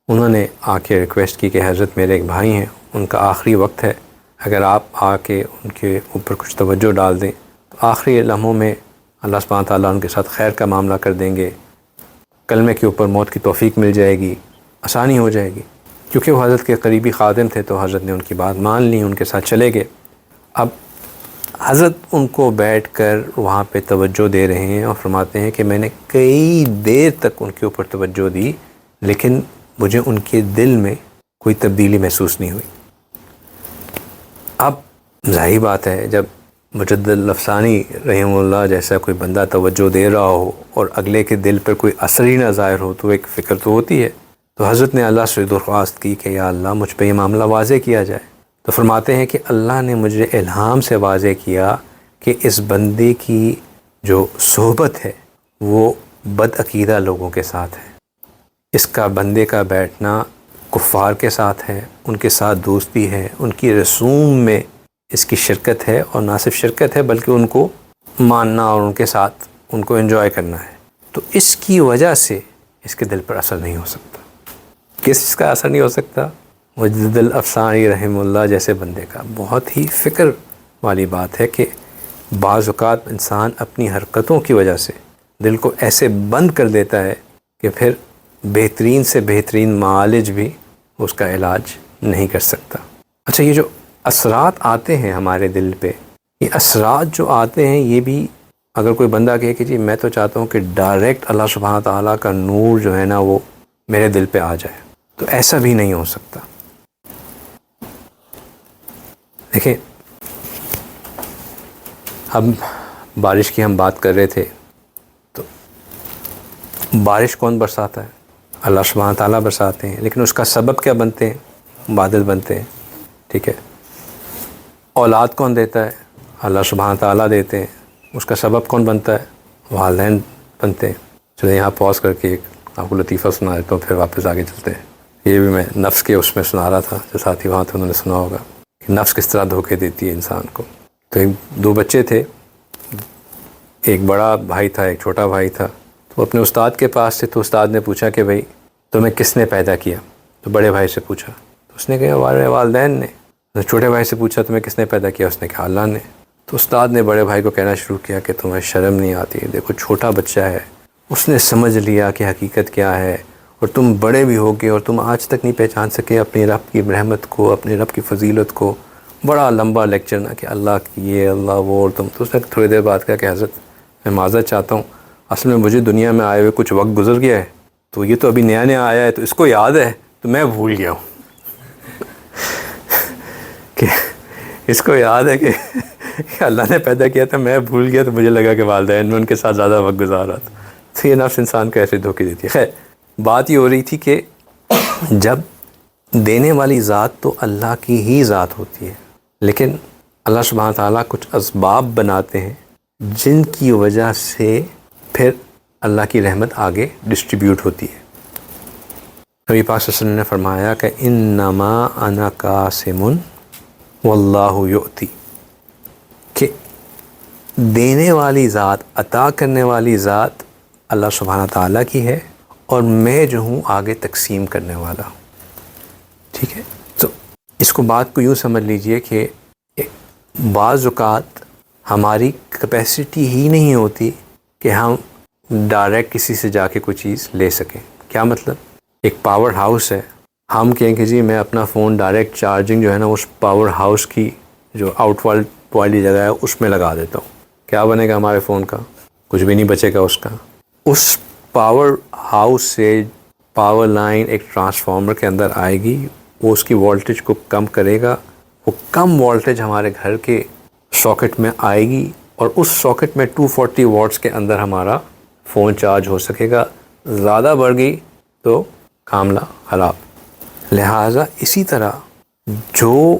انہوں نے آ کے ریکویسٹ کی کہ حضرت میرے ایک بھائی ہیں، ان کا آخری وقت ہے، اگر آپ آ کے ان کے اوپر کچھ توجہ ڈال دیں تو آخری لمحوں میں اللہ سبحانہ تعالیٰ ان کے ساتھ خیر کا معاملہ کر دیں گے، کلمے کے اوپر موت کی توفیق مل جائے گی، آسانی ہو جائے گی۔ کیونکہ وہ حضرت کے قریبی خادم تھے تو حضرت نے ان کی بات مان لی، ان کے ساتھ چلے گئے۔ اب حضرت ان کو بیٹھ کر وہاں پہ توجہ دے رہے ہیں اور فرماتے ہیں کہ میں نے کئی دیر تک ان کے اوپر توجہ دی لیکن مجھے ان کے دل میں کوئی تبدیلی محسوس نہیں ہوئی۔ اب ظاہر بات ہے جب مجدد الافسانی رحمہ اللہ جیسا کوئی بندہ توجہ دے رہا ہو اور اگلے کے دل پر کوئی اثر ہی نہ ظاہر ہو تو ایک فکر تو ہوتی ہے۔ تو حضرت نے اللہ سے درخواست کی کہ یا اللہ مجھ پہ یہ معاملہ واضح کیا جائے۔ تو فرماتے ہیں کہ اللہ نے مجھے الہام سے واضح کیا کہ اس بندے کی جو صحبت ہے وہ بد عقیدہ لوگوں کے ساتھ ہے، اس کا بندے کا بیٹھنا کفار کے ساتھ ہے، ان کے ساتھ دوستی ہے، ان کی رسوم میں اس کی شرکت ہے، اور نہ صرف شرکت ہے بلکہ ان کو ماننا اور ان کے ساتھ ان کو انجوائے کرنا ہے۔ تو اس کی وجہ سے اس کے دل پر اثر نہیں ہو سکتا۔ کس کا اثر نہیں ہو سکتا؟ مجدد الافسانی رحمہ اللہ جیسے بندے کا۔ بہت ہی فکر والی بات ہے کہ بعض اوقات انسان اپنی حرکتوں کی وجہ سے دل کو ایسے بند کر دیتا ہے کہ پھر بہترین سے بہترین معالج بھی اس کا علاج نہیں کر سکتا۔ اچھا، یہ جو اثرات آتے ہیں ہمارے دل پہ، یہ اثرات جو آتے ہیں یہ بھی اگر کوئی بندہ کہے کہ جی میں تو چاہتا ہوں کہ ڈائریکٹ اللہ سبحانہ تعالیٰ کا نور جو ہے نا وہ میرے دل پہ آ جائے، تو ایسا بھی نہیں ہو سکتا۔ دیکھیں، اب بارش کی ہم بات کر رہے تھے، تو بارش کون برساتا ہے؟ اللہ سبحانہ تعالیٰ برساتے ہیں، لیکن اس کا سبب کیا بنتے ہیں؟ بادل بنتے ہیں، ٹھیک ہے۔ اولاد کون دیتا ہے؟ اللہ سبحانہ تعالیٰ دیتے ہیں، اس کا سبب کون بنتا ہے؟ والدین بنتے ہیں۔ چلے یہاں پاز کر کے ایک آپ کو لطیفہ سنا دیتا ہوں، پھر واپس آگے چلتے ہیں۔ یہ بھی میں نفس کے اس میں سنا رہا تھا، جو ساتھی وہاں تھے انہوں نے سنا ہوگا کہ نفس کس طرح دھوکے دیتی ہے انسان کو۔ تو دو بچے تھے، ایک بڑا بھائی تھا، ایک چھوٹا بھائی تھا۔ تو وہ اپنے استاد کے پاس تھے، تو استاد نے پوچھا کہ بھائی تمہیں کس نے پیدا کیا؟ تو بڑے بھائی سے پوچھا، تو اس نے کہا ہمارے والدین نے۔ تو چھوٹے بھائی سے پوچھا تمہیں کس نے پیدا کیا؟ اس نے کہا اللہ نے۔ تو استاد نے بڑے بھائی کو کہنا شروع کیا کہ تمہیں شرم نہیں آتی؟ دیکھو چھوٹا بچہ ہے، اس نے سمجھ لیا کہ حقیقت کیا ہے، اور تم بڑے بھی ہوگے اور تم آج تک نہیں پہچان سکے اپنی رب کی رحمت کو، اپنے رب کی فضیلت کو۔ بڑا لمبا لیکچر نہ کہ اللہ کی یہ اللہ وہ، اور تم تو اس نے تھوڑی دیر بعد کہا کہ حضرت میں معذرت چاہتا ہوں، اصل میں مجھے دنیا میں آئے ہوئے کچھ وقت گزر گیا ہے، تو یہ تو ابھی نیا نیا آیا ہے، تو اس کو یاد ہے، تو میں بھول گیا ہوں کہ اس کو یاد ہے کہ اللہ نے پیدا کیا تھا، میں بھول گیا، تو مجھے لگا کہ والدین میں ان کے ساتھ زیادہ وقت گزارا تھا. تو یہ نفس انسان کو ایسے دھوکے دیتی ہے. خیر، بات یہ ہو رہی تھی کہ جب دینے والی ذات تو اللہ کی ہی ذات ہوتی ہے، لیکن اللہ سبحانہ تعالیٰ کچھ اسباب بناتے ہیں جن کی وجہ سے پھر اللہ کی رحمت آگے ڈسٹریبیوٹ ہوتی ہے. نبی پاک صلی اللہ علیہ وسلم نے فرمایا کہ انما انا قاسم واللہ یؤتی، کہ دینے والی ذات، عطا کرنے والی ذات اللہ سبحانہ تعالیٰ کی ہے، اور میں جو ہوں آگے تقسیم کرنے والا ہوں. ٹھیک ہے، تو اس کو بات کو یوں سمجھ لیجئے کہ بعض اوقات ہماری کیپیسٹی ہی نہیں ہوتی کہ ہم ڈائریکٹ کسی سے جا کے کوئی چیز لے سکیں. کیا مطلب؟ ایک پاور ہاؤس ہے، ہم کہیں کہ جی میں اپنا فون ڈائریکٹ چارجنگ جو ہے نا اس پاور ہاؤس کی جو آؤٹ والی جگہ ہے اس میں لگا دیتا ہوں. کیا بنے گا ہمارے فون کا؟ کچھ بھی نہیں بچے گا اس کا. اس پاور ہاؤس سے پاور لائن ایک ٹرانسفارمر کے اندر آئے گی، وہ اس کی وولٹیج کو کم کرے گا، وہ کم وولٹیج ہمارے گھر کے ساکٹ میں آئے گی، اور اس ساکٹ میں 240 واٹس کے اندر ہمارا فون چارج ہو سکے گا. زیادہ بڑھ گئی تو معاملہ خراب. لہٰذا اسی طرح جو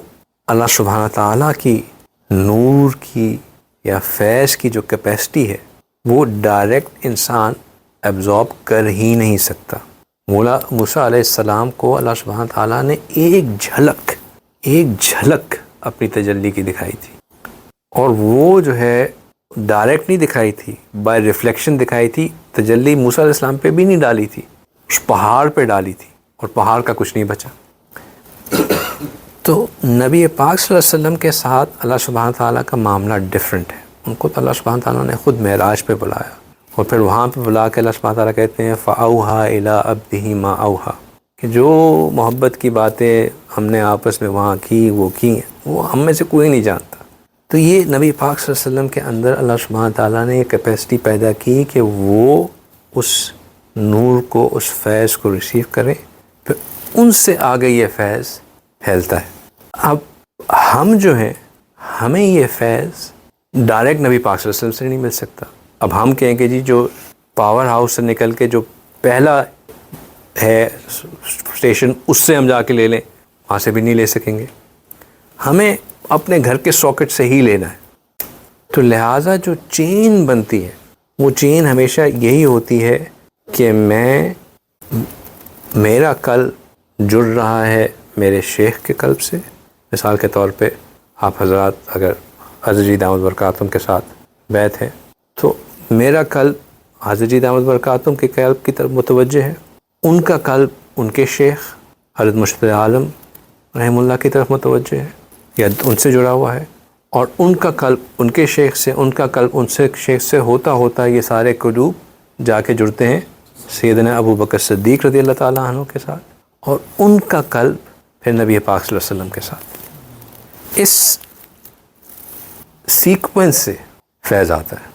اللہ سبحانہ تعالیٰ کی نور کی یا فیض کی جو کیپیسٹی ہے وہ ڈائریکٹ انسان ایبزارب کر ہی نہیں سکتا. موسیٰ علیہ السلام کو اللہ سبحانہ تعالیٰ نے ایک جھلک اپنی تجلی کی دکھائی تھی، اور وہ جو ہے ڈائریکٹ نہیں دکھائی تھی، بائی ریفلیکشن دکھائی تھی. تجلی موسیٰ علیہ السلام پہ بھی نہیں ڈالی تھی، اس پہاڑ پہ ڈالی تھی، اور پہاڑ کا کچھ نہیں بچا. تو نبی پاک صلی اللہ علیہ وسلم کے ساتھ اللہ سبحانہ تعالیٰ کا معاملہ ڈیفرنٹ ہے. ان کو تو اللہ سبحانہ تعالیٰ نے خود معراج پہ بلایا، اور پھر وہاں پہ بلا کے اللہ سبحانہ تعالیٰ کہتے ہیں فَأَوْحَىٰ إِلَىٰ عَبْدِهِ مَا أَوْحَىٰ، کہ جو محبت کی باتیں ہم نے آپس میں وہاں کی وہ کی ہیں، وہ ہم میں سے کوئی نہیں جانتا. تو یہ نبی پاک صلی اللہ علیہ وسلم کے اندر اللہ سبحانہ تعالیٰ نے یہ کیپیسٹی پیدا کی کہ وہ اس نور کو، اس فیض کو ریسیو کریں، پھر ان سے آگے یہ فیض پھیلتا ہے. اب ہم جو ہیں، ہمیں یہ فیض ڈائریکٹ نبی پاک صلی اللہ علیہ وسلم سے نہیں مل سکتا. اب ہم کہیں کہ جی جو پاور ہاؤس سے نکل کے جو پہلا ہے اسٹیشن اس سے ہم جا کے لے لیں، وہاں سے بھی نہیں لے سکیں گے. ہمیں اپنے گھر کے ساکٹ سے ہی لینا ہے. تو لہٰذا جو چین بنتی ہے وہ چین ہمیشہ یہی ہوتی ہے کہ میرا قلب جڑ رہا ہے میرے شیخ کے قلب سے. مثال کے طور پہ آپ حضرات اگر حضرت جی دامت برکاتہم کے ساتھ بیعت ہے تو میرا قلب حضرت جی دامت برکاتہم کے قلب کی طرف متوجہ ہے، ان کا قلب ان کے شیخ حضرت مرشد عالم رحمہ اللہ کی طرف متوجہ ہے یا ان سے جڑا ہوا ہے، اور ان کا قلب ان کے شیخ سے، ان کا قلب ان سے شیخ سے ہوتا یہ سارے قلوب جا کے جڑتے ہیں سیدنا ابو بکر صدیق رضی اللہ تعالیٰ عنہ کے ساتھ، اور ان کا قلب پھر نبی پاک صلی اللہ علیہ وسلم کے ساتھ. اس سیکوینس سے فیض آتا ہے،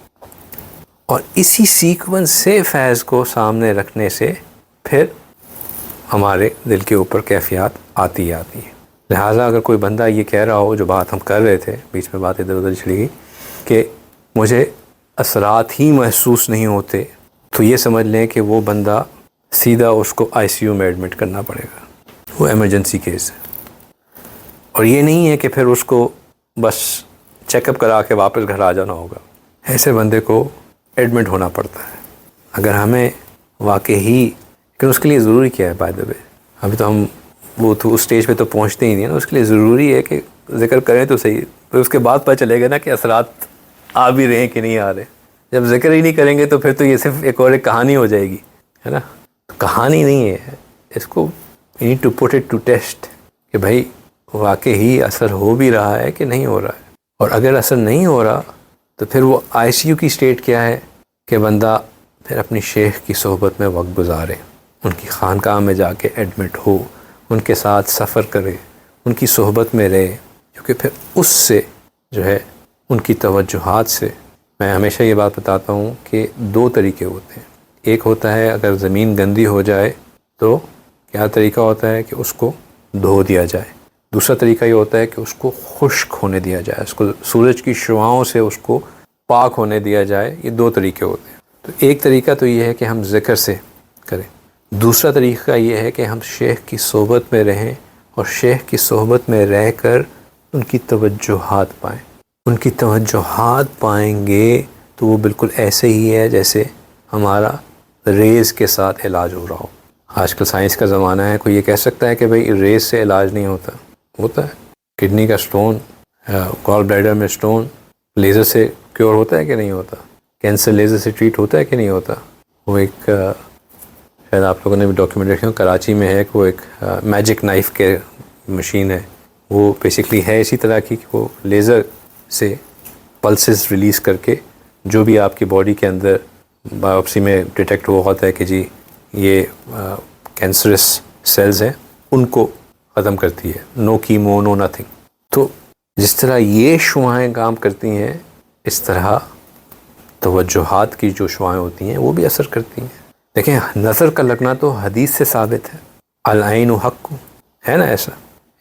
اور اسی سیکوینس سے فیض کو سامنے رکھنے سے پھر ہمارے دل کے اوپر کیفیات آتی ہے. لہٰذا اگر کوئی بندہ یہ کہہ رہا ہو، جو بات ہم کر رہے تھے، بیچ میں بات ادھر ادھر چلی گئی، کہ مجھے اثرات ہی محسوس نہیں ہوتے، تو یہ سمجھ لیں کہ وہ بندہ سیدھا اس کو ICU میں ایڈمٹ کرنا پڑے گا، وہ ایمرجنسی کیس ہے. اور یہ نہیں ہے کہ پھر اس کو بس چیک اپ کرا کے واپس گھر آ جانا ہوگا. ایسے بندے کو ایڈمٹ ہونا پڑتا ہے. اگر ہمیں واقعی، لیکن اس کے لیے ضروری کیا ہے بائی دا وے، ابھی تو ہم وہ تو اس اسٹیج پہ تو پہنچتے ہی نہیں ہیں نا. اس کے لیے ضروری ہے کہ ذکر کریں تو صحیح، پھر اس کے بعد پتہ چلے گا نا کہ اثرات آ بھی رہے ہیں کہ نہیں آ رہے. جب ذکر ہی نہیں کریں گے تو پھر تو یہ صرف ایک اور ایک کہانی ہو جائے گی، ہے نا. کہانی نہیں ہے اس کو، you need to put it to test کہ بھائی واقعی اثر ہو بھی رہا ہے کہ نہیں ہو رہا ہے. اور اگر اثر نہیں ہو رہا تو پھر وہ ICU کی اسٹیٹ کیا ہے کہ بندہ پھر اپنی شیخ کی صحبت میں وقت گزارے، ان کی خانقاہ میں جا کے ایڈمٹ ہو، ان کے ساتھ سفر کرے، ان کی صحبت میں رہے، کیونکہ پھر اس سے جو ہے ان کی توجہات سے میں ہمیشہ یہ بات بتاتا ہوں کہ دو طریقے ہوتے ہیں. ایک ہوتا ہے اگر زمین گندی ہو جائے تو کیا طریقہ ہوتا ہے کہ اس کو دھو دیا جائے. دوسرا طریقہ یہ ہوتا ہے کہ اس کو خشک ہونے دیا جائے، اس کو سورج کی شعاؤں سے اس کو پاک ہونے دیا جائے. یہ دو طریقے ہوتے ہیں. تو ایک طریقہ تو یہ ہے کہ ہم ذکر سے کریں. دوسرا طریقہ یہ ہے کہ ہم شیخ کی صحبت میں رہیں اور شیخ کی صحبت میں رہ کر ان کی توجہات پائیں. ان کی توجہات پائیں گے تو وہ بالکل ایسے ہی ہے جیسے ہمارا ریز کے ساتھ علاج ہو رہا ہو. آج کل سائنس کا زمانہ ہے، کوئی یہ کہہ سکتا ہے کہ بھئی ریز سے علاج نہیں ہوتا؟ ہوتا ہے. کڈنی کا سٹون، گال بلیڈر میں سٹون لیزر سے کیور ہوتا ہے کہ نہیں ہوتا؟ کینسر لیزر سے ٹریٹ ہوتا ہے کہ نہیں ہوتا؟ وہ ایک شاید آپ لوگوں نے بھی ڈاکیومنٹ دیکھا ہو، کراچی میں ہے کہ وہ ایک میجک نائف کے مشین ہے. وہ بیسکلی ہے اسی طرح کی کہ وہ لیزر سے پلسز ریلیز کر کے جو بھی آپ کی باڈی کے اندر بایوپسی میں ڈیٹیکٹ ہوا ہوتا ہے کہ جی یہ کینسرس سیلز ہیں، ان کو ختم کرتی ہے. نو کیمو، نو نتھنگ. تو جس طرح یہ شعاعیں کام کرتی ہیں، اس طرح توجہات کی جو شعاعیں ہوتی ہیں وہ بھی اثر کرتی ہیں. دیکھیں، نظر کا لگنا تو حدیث سے ثابت ہے. العین حق ہے نا. ایسا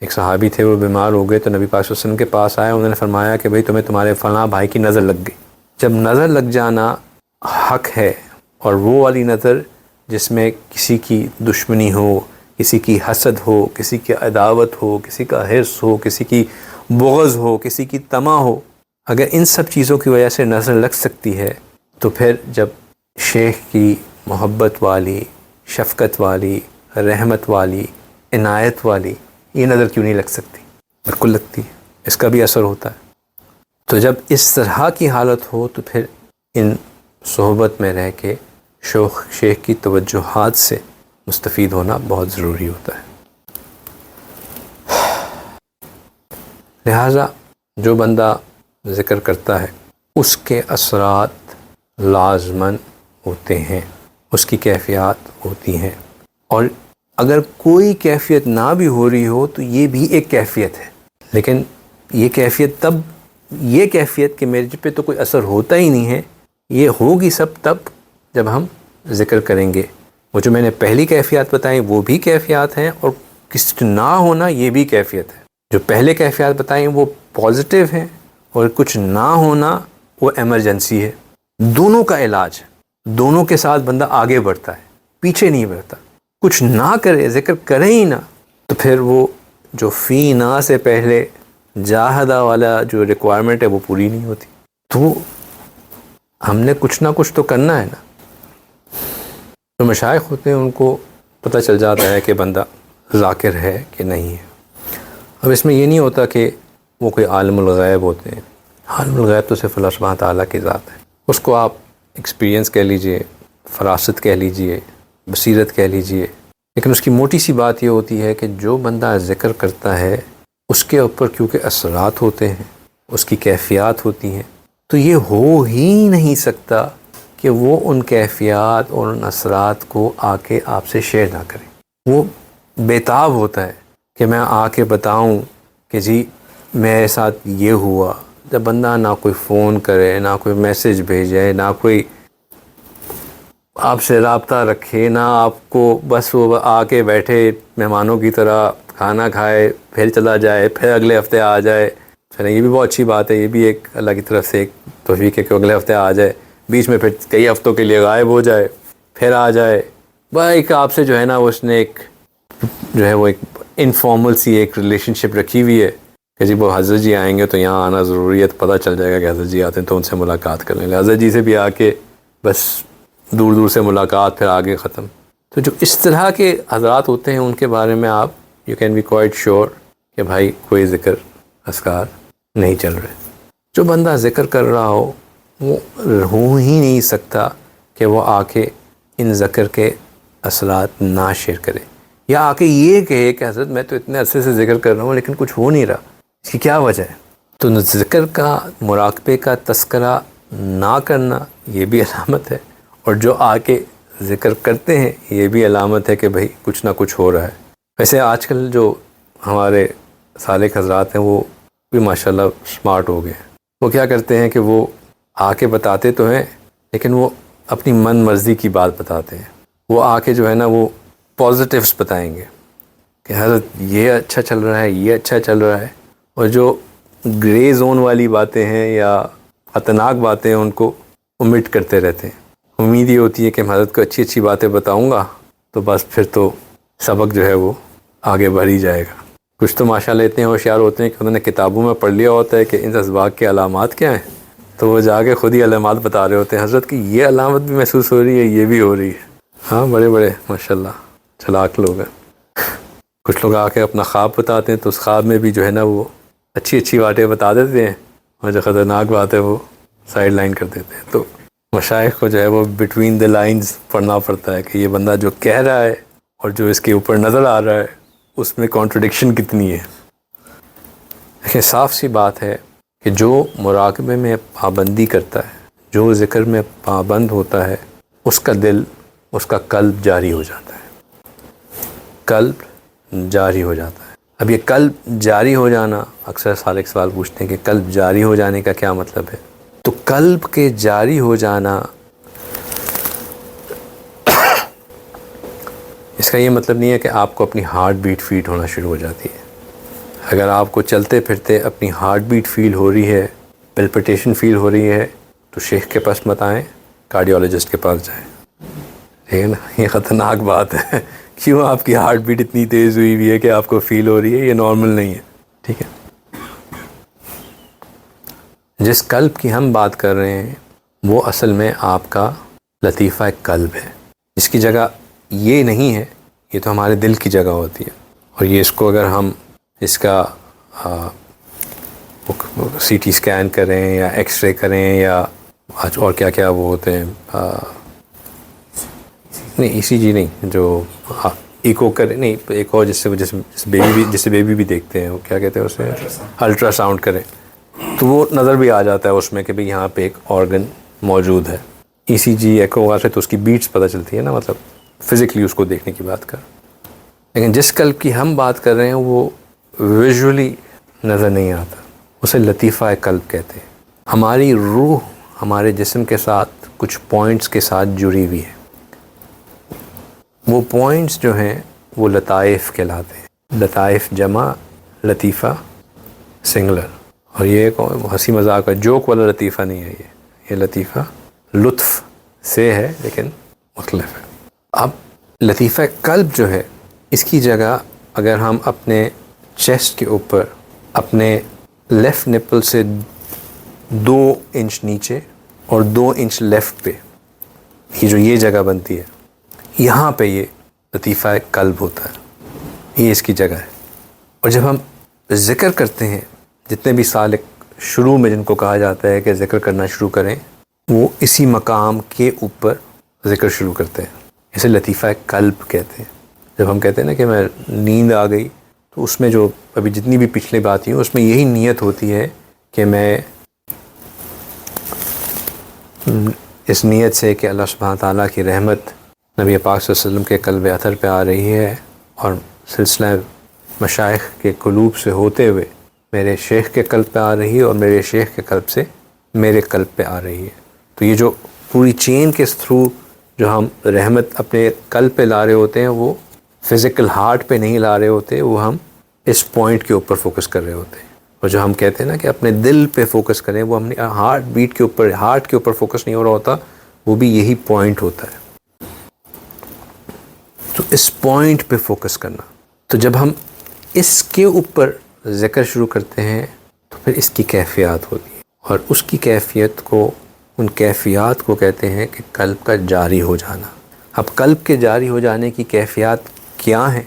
ایک صحابی تھے، وہ بیمار ہو گئے تو نبی پاک صلی اللہ علیہ وسلم کے پاس آئے. انہوں نے فرمایا کہ بھئی تمہارے فلاں بھائی کی نظر لگ گئی. جب نظر لگ جانا حق ہے، اور وہ والی نظر جس میں کسی کی دشمنی ہو، کسی کی حسد ہو، کسی کی عداوت ہو، کسی کا حرص ہو، کسی کی بغض ہو، کسی کی طمع ہو، اگر ان سب چیزوں کی وجہ سے نظر لگ سکتی ہے تو پھر جب شیخ کی محبت والی، شفقت والی، رحمت والی، عنایت والی یہ نظر کیوں نہیں لگ سکتی؟ بالکل لگتی ہے. اس کا بھی اثر ہوتا ہے. تو جب اس طرح کی حالت ہو تو پھر ان صحبت میں رہ کے شیخ کی توجہات سے مستفید ہونا بہت ضروری ہوتا ہے. لہٰذا جو بندہ ذکر کرتا ہے اس کے اثرات لازماً ہوتے ہیں، اس کی کیفیات ہوتی ہیں. اور اگر کوئی کیفیت نہ بھی ہو رہی ہو تو یہ بھی ایک کیفیت ہے. لیکن یہ کیفیت کہ میرے پہ تو کوئی اثر ہوتا ہی نہیں ہے، یہ ہوگی سب تب جب ہم ذکر کریں گے. وہ جو میں نے پہلی کیفیات بتائیں وہ بھی کیفیات ہیں، اور کچھ نہ ہونا یہ بھی کیفیت ہے. جو پہلے کیفیات بتائیں وہ پازیٹیو ہیں، اور کچھ نہ ہونا وہ ایمرجنسی ہے. دونوں کا علاج ہے. دونوں کے ساتھ بندہ آگے بڑھتا ہے، پیچھے نہیں بڑھتا. کچھ نہ کرے، ذکر کرے ہی نہ، تو پھر وہ جو فی نہ سے پہلے جاہدہ والا جو ریکوائرمنٹ ہے وہ پوری نہیں ہوتی. تو ہم نے کچھ نہ کچھ تو کرنا ہے نا. جو مشائخ ہوتے ہیں ان کو پتہ چل جاتا ہے کہ بندہ ذاکر ہے کہ نہیں ہے. اب اس میں یہ نہیں ہوتا کہ وہ کوئی عالم الغیب ہوتے ہیں. عالم الغیب تو صرف اللہ سبحانہ تعالیٰ کی ذات ہے. اس کو آپ ایکسپیرینس کہہ لیجئے، فراست کہہ لیجئے، بصیرت کہہ لیجئے. لیکن اس کی موٹی سی بات یہ ہوتی ہے کہ جو بندہ ذکر کرتا ہے اس کے اوپر کیونکہ اثرات ہوتے ہیں، اس کی کیفیات ہوتی ہیں، تو یہ ہو ہی نہیں سکتا کہ وہ ان کیفیات اور ان اثرات کو آ کے آپ سے شیئر نہ کرے. وہ بےتاب ہوتا ہے کہ میں آ کے بتاؤں کہ جی میرے ساتھ یہ ہوا. جب بندہ نہ کوئی فون کرے، نہ کوئی میسج بھیجے، نہ کوئی آپ سے رابطہ رکھے، نہ آپ کو بس وہ آ کے بیٹھے مہمانوں کی طرح کھانا کھائے پھر چلا جائے، پھر اگلے ہفتے آ جائے. یہ بھی بہت اچھی بات ہے. یہ بھی ایک اللہ کی طرف سے ایک توفیق ہے کہ اگلے ہفتے آ جائے، بیچ میں پھر کئی ہفتوں کے لیے غائب ہو جائے، پھر آ جائے. ایک آپ سے جو ہے نا اس نے ایک جو ہے وہ ایک انفارمل سی ایک ریلیشن شپ رکھی ہوئی ہے کہ جی وہ حضرت جی آئیں گے تو یہاں آنا ضروری ہے، تو پتہ چل جائے گا کہ حضرت جی آتے ہیں تو ان سے ملاقات کر لیں. حضرت جی سے بھی آ کے بس دور دور سے ملاقات، پھر آگے ختم. تو جو اس طرح کے حضرات ہوتے ہیں ان کے بارے میں آپ you can be quite sure کہ بھائی کوئی ذکر اذکار نہیں چل رہے. جو بندہ ذکر کر رہا ہو وہ ہو ہی نہیں سکتا کہ وہ آ کے ان ذکر کے اثرات نہ شیئر کرے، یا آ کے یہ کہے کہ حضرت میں تو اتنے عرصے سے ذکر کر رہا ہوں لیکن کچھ ہو نہیں رہا. اس کی کیا وجہ ہے؟ تو ذکر کا، مراقبے کا تذکرہ نہ کرنا یہ بھی علامت ہے، اور جو آ کے ذکر کرتے ہیں یہ بھی علامت ہے کہ بھئی کچھ نہ کچھ ہو رہا ہے. ویسے آج کل جو ہمارے سالک حضرات ہیں وہ بھی ماشاءاللہ سمارٹ ہو گئے ہیں. وہ کیا کرتے ہیں کہ وہ آ کے بتاتے تو ہیں لیکن وہ اپنی من مرضی کی بات بتاتے ہیں. وہ آ کے جو ہے نا وہ پازیٹیوس بتائیں گے کہ حضرت یہ اچھا چل رہا ہے، یہ اچھا چل رہا ہے، اور جو گرے زون والی باتیں ہیں یا خطرناک باتیں ہیں ان کو omit کرتے رہتے ہیں. امید یہ ہوتی ہے کہ میں حضرت کو اچھی اچھی باتیں بتاؤں گا تو بس پھر تو سبق جو ہے وہ آگے بڑھ ہی جائے گا. کچھ تو ماشاءاللہ اتنے ہوشیار ہوتے ہیں کہ انہوں نے کتابوں میں پڑھ لیا ہوتا ہے کہ ان اسباق کے علامات کیا ہیں، تو وہ جا کے خود ہی علامات بتا رہے ہوتے ہیں حضرت کی یہ علامت بھی محسوس ہو رہی ہے، یہ بھی ہو رہی ہے. ہاں بڑے بڑے ماشاءاللہ چلاک لوگ ہیں. کچھ لوگ آ کے اپنا خواب بتاتے ہیں تو اس خواب میں بھی جو ہے نا وہ اچھی اچھی باتیں بتا دیتے ہیں اور جو خطرناک بات ہے وہ سائڈ لائن کر دیتے ہیں. تو مشائخ کو جو ہے وہ بٹوین دی لائنز پڑھنا پڑتا ہے کہ یہ بندہ جو کہہ رہا ہے اور جو اس کے اوپر نظر آ رہا ہے اس میں کانٹرڈکشن کتنی ہے. دیکھیں صاف سی بات ہے کہ جو مراقبے میں پابندی کرتا ہے، جو ذکر میں پابند ہوتا ہے، اس کا دل، اس کا قلب جاری ہو جاتا ہے. قلب جاری ہو جاتا ہے. اب یہ قلب جاری ہو جانا، اکثر سالک سوال پوچھتے ہیں کہ قلب جاری ہو جانے کا کیا مطلب ہے. تو قلب کے جاری ہو جانا اس کا یہ مطلب نہیں ہے کہ آپ کو اپنی ہارٹ بیٹ فیل ہونا شروع ہو جاتی ہے. اگر آپ کو چلتے پھرتے اپنی ہارٹ بیٹ فیل ہو رہی ہے، پلپٹیشن فیل ہو رہی ہے، تو شیخ کے پاس مت آئیں، کارڈیولوجسٹ کے پاس جائیں. ٹھیک ہے نا، یہ خطرناک بات ہے. کیوں آپ کی ہارٹ بیٹ اتنی تیز ہوئی ہوئی ہے کہ آپ کو فیل ہو رہی ہے؟ یہ نارمل نہیں ہے. ٹھیک ہے. جس قلب کی ہم بات کر رہے ہیں وہ اصل میں آپ کا لطیفہ قلب ہے. اس کی جگہ یہ نہیں ہے، یہ تو ہمارے دل کی جگہ ہوتی ہے. اور یہ اس کو اگر ہم اس کا سی ٹی اسکین کریں یا ایکس رے کریں یا اور کیا کیا وہ ہوتے ہیں، نہیں ای سی جی نہیں، جو ایکو کرے، نہیں ایک اور جس سے بیبی بھی دیکھتے ہیں، وہ کیا کہتے ہیں اسے، الٹرا ساؤنڈ کریں، تو وہ نظر بھی آ جاتا ہے اس میں کہ بھئی یہاں پہ ایک آرگن موجود ہے. ای سی جی ایکو وغیرہ سے تو اس کی بیٹس پتہ چلتی ہے نا، مطلب فزیکلی اس کو دیکھنے کی بات کر. لیکن جس قلب کی ہم بات کر رہے ہیں وہ ویژولی نظر نہیں آتا، اسے لطیفہ قلب کہتے ہیں. ہماری روح ہمارے جسم کے ساتھ کچھ پوائنٹس کے ساتھ جڑی ہوئی ہے. وہ پوائنٹس جو ہیں وہ لطائف کہلاتے ہیں. لطائف جمع، لطیفہ سنگولر. اور یہ ایک ہنسی مذاق کا جوک والا لطیفہ نہیں ہے، یہ لطیفہ لطف سے ہے لیکن مختلف ہے. اب لطیفہ قلب جو ہے اس کی جگہ اگر ہم اپنے چیسٹ کے اوپر اپنے لیفٹ نپل سے 2 انچ نیچے اور 2 انچ لیفٹ پہ، یہ جگہ بنتی ہے، یہاں پہ یہ لطیفہ قلب ہوتا ہے. یہ اس کی جگہ ہے. اور جب ہم ذکر کرتے ہیں، جتنے بھی سالک شروع میں جن کو کہا جاتا ہے کہ ذکر کرنا شروع کریں، وہ اسی مقام کے اوپر ذکر شروع کرتے ہیں. اسے لطیفہ قلب کہتے ہیں. جب ہم کہتے ہیں نا کہ میں نیند آ گئی، تو اس میں جو ابھی جتنی بھی پچھلی بات ہوئی اس میں یہی نیت ہوتی ہے کہ میں اس نیت سے کہ اللہ سبحانہ تعالیٰ کی رحمت نبی پاک صلی اللہ علیہ وسلم کے قلب اطہر پہ آ رہی ہے اور سلسلہ مشائخ کے قلوب سے ہوتے ہوئے میرے شیخ کے قلب پہ آ رہی ہے اور میرے شیخ کے قلب سے میرے قلب پہ آ رہی ہے. تو یہ جو پوری چین کے تھرو جو ہم رحمت اپنے قلب پہ لا رہے ہوتے ہیں، وہ فزیکل ہارٹ پہ نہیں لا رہے ہوتے، وہ ہم اس پوائنٹ کے اوپر فوکس کر رہے ہوتے ہیں. اور جو ہم کہتے ہیں نا کہ اپنے دل پہ فوکس کریں، وہ ہم نے ہارٹ بیٹ کے اوپر، ہارٹ کے اوپر فوکس نہیں ہو رہا ہوتا، وہ بھی یہی پوائنٹ ہوتا ہے. تو اس پوائنٹ پہ فوکس کرنا. تو جب ہم اس کے اوپر ذکر شروع کرتے ہیں تو پھر اس کی کیفیات ہوتی ہے، اور اس کی کیفیت کو، ان کیفیات کو کہتے ہیں کہ قلب کا جاری ہو جانا. اب قلب کے جاری ہو جانے کی کیفیات کیا ہیں؟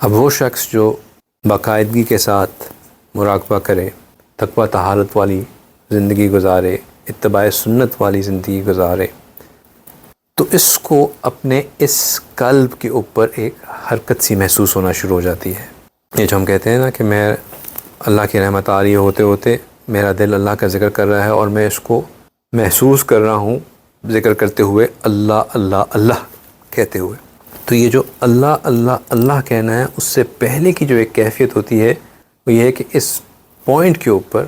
اب وہ شخص جو باقاعدگی کے ساتھ مراقبہ کرے، تقویٰ طہارت والی زندگی گزارے، اتباع سنت والی زندگی گزارے، تو اس کو اپنے اس قلب کے اوپر ایک حرکت سی محسوس ہونا شروع ہو جاتی ہے. یہ جو ہم کہتے ہیں نا کہ میں اللہ کی رحمت آ رہی ہوتے ہوتے میرا دل اللہ کا ذکر کر رہا ہے اور میں اس کو محسوس کر رہا ہوں ذکر کرتے ہوئے، اللہ اللہ اللہ کہتے ہوئے. تو یہ جو اللہ اللہ اللہ کہنا ہے، اس سے پہلے کی جو ایک کیفیت ہوتی ہے وہ یہ ہے کہ اس پوائنٹ کے اوپر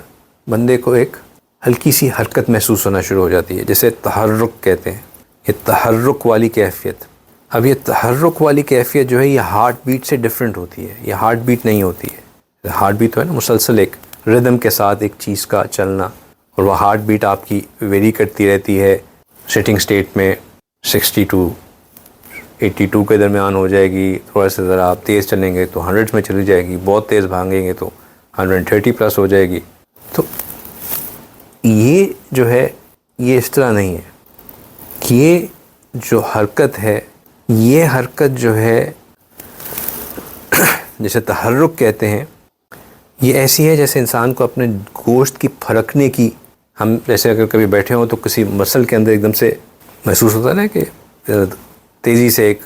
بندے کو ایک ہلکی سی حرکت محسوس ہونا شروع ہو جاتی ہے، جسے تحرک کہتے ہیں، یہ تحرک والی کیفیت۔ اب یہ تحرک والی کیفیت جو ہے یہ ہارٹ بیٹ سے ڈیفرنٹ ہوتی ہے، یہ ہارٹ بیٹ نہیں ہوتی ہے۔ ہارٹ بیٹ تو ہے نا مسلسل ایک ردم کے ساتھ ایک چیز کا چلنا، اور وہ ہارٹ بیٹ آپ کی ویری کرتی رہتی ہے، سٹنگ سٹیٹ میں 60 ٹو 82 کے درمیان ہو جائے گی، تھوڑا سا ذرا آپ تیز چلیں گے تو 100 میں چلی جائے گی، بہت تیز بھاگیں گے تو 130 پلس ہو جائے گی۔ تو یہ جو ہے یہ اس طرح نہیں ہے، یہ جو حرکت ہے، یہ حرکت جو ہے جسے تحرک کہتے ہیں، یہ ایسی ہے جیسے انسان کو اپنے گوشت کی پھرکنے کی، ہم جیسے اگر کبھی بیٹھے ہوں تو کسی مسل کے اندر ایک دم سے محسوس ہوتا ہے نا کہ تیزی سے ایک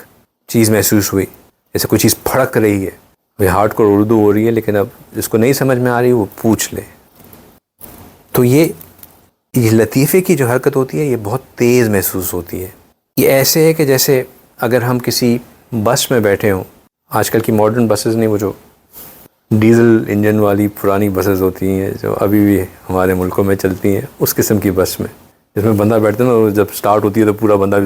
چیز محسوس ہوئی، جیسے کوئی چیز پھڑک رہی ہے۔ وہ ہارڈ کور اردو ہو رہی ہے، لیکن اب جس کو نہیں سمجھ میں آ رہی وہ پوچھ لے۔ تو یہ لطیفے کی جو حرکت ہوتی ہے یہ بہت تیز محسوس ہوتی ہے۔ یہ ایسے ہے کہ جیسے اگر ہم کسی بس میں بیٹھے ہوں، آج کل کی ماڈرن بسز نہیں، وہ جو ڈیزل انجن والی پرانی بسز ہوتی ہیں جو ابھی بھی ہمارے ملکوں میں چلتی ہیں، اس قسم کی بس میں جس میں بندہ بیٹھتا ہے نا، جب سٹارٹ ہوتی ہے تو پورا بندہ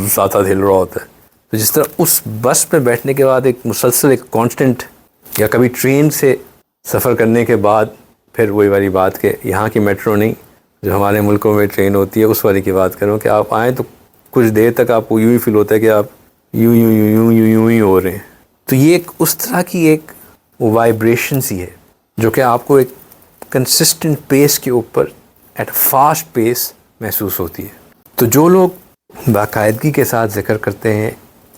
ساتھ ساتھ ہل رہا ہوتا ہے۔ تو جس طرح اس بس پہ بیٹھنے کے بعد ایک مسلسل ایک کانسٹنٹ، یا کبھی ٹرین سے سفر کرنے کے بعد پھر وہی والی بات کہ یہاں کی میٹرو نہیں، جو ہمارے ملکوں میں ٹرین ہوتی ہے اس والی کی بات کروں کہ آپ آئیں تو کچھ دیر تک آپ کو یوں ہی فیل ہوتا ہے کہ آپ یوں یوں یوں یوں یوں یوں ہی ہو رہے ہیں۔ تو یہ ایک اس طرح کی ایک وائبریشن سی ہے جو کہ آپ کو ایک کنسسٹنٹ پیس کے اوپر ایٹ فاسٹ پیس محسوس ہوتی ہے۔ تو جو لوگ باقاعدگی کے ساتھ ذکر کرتے ہیں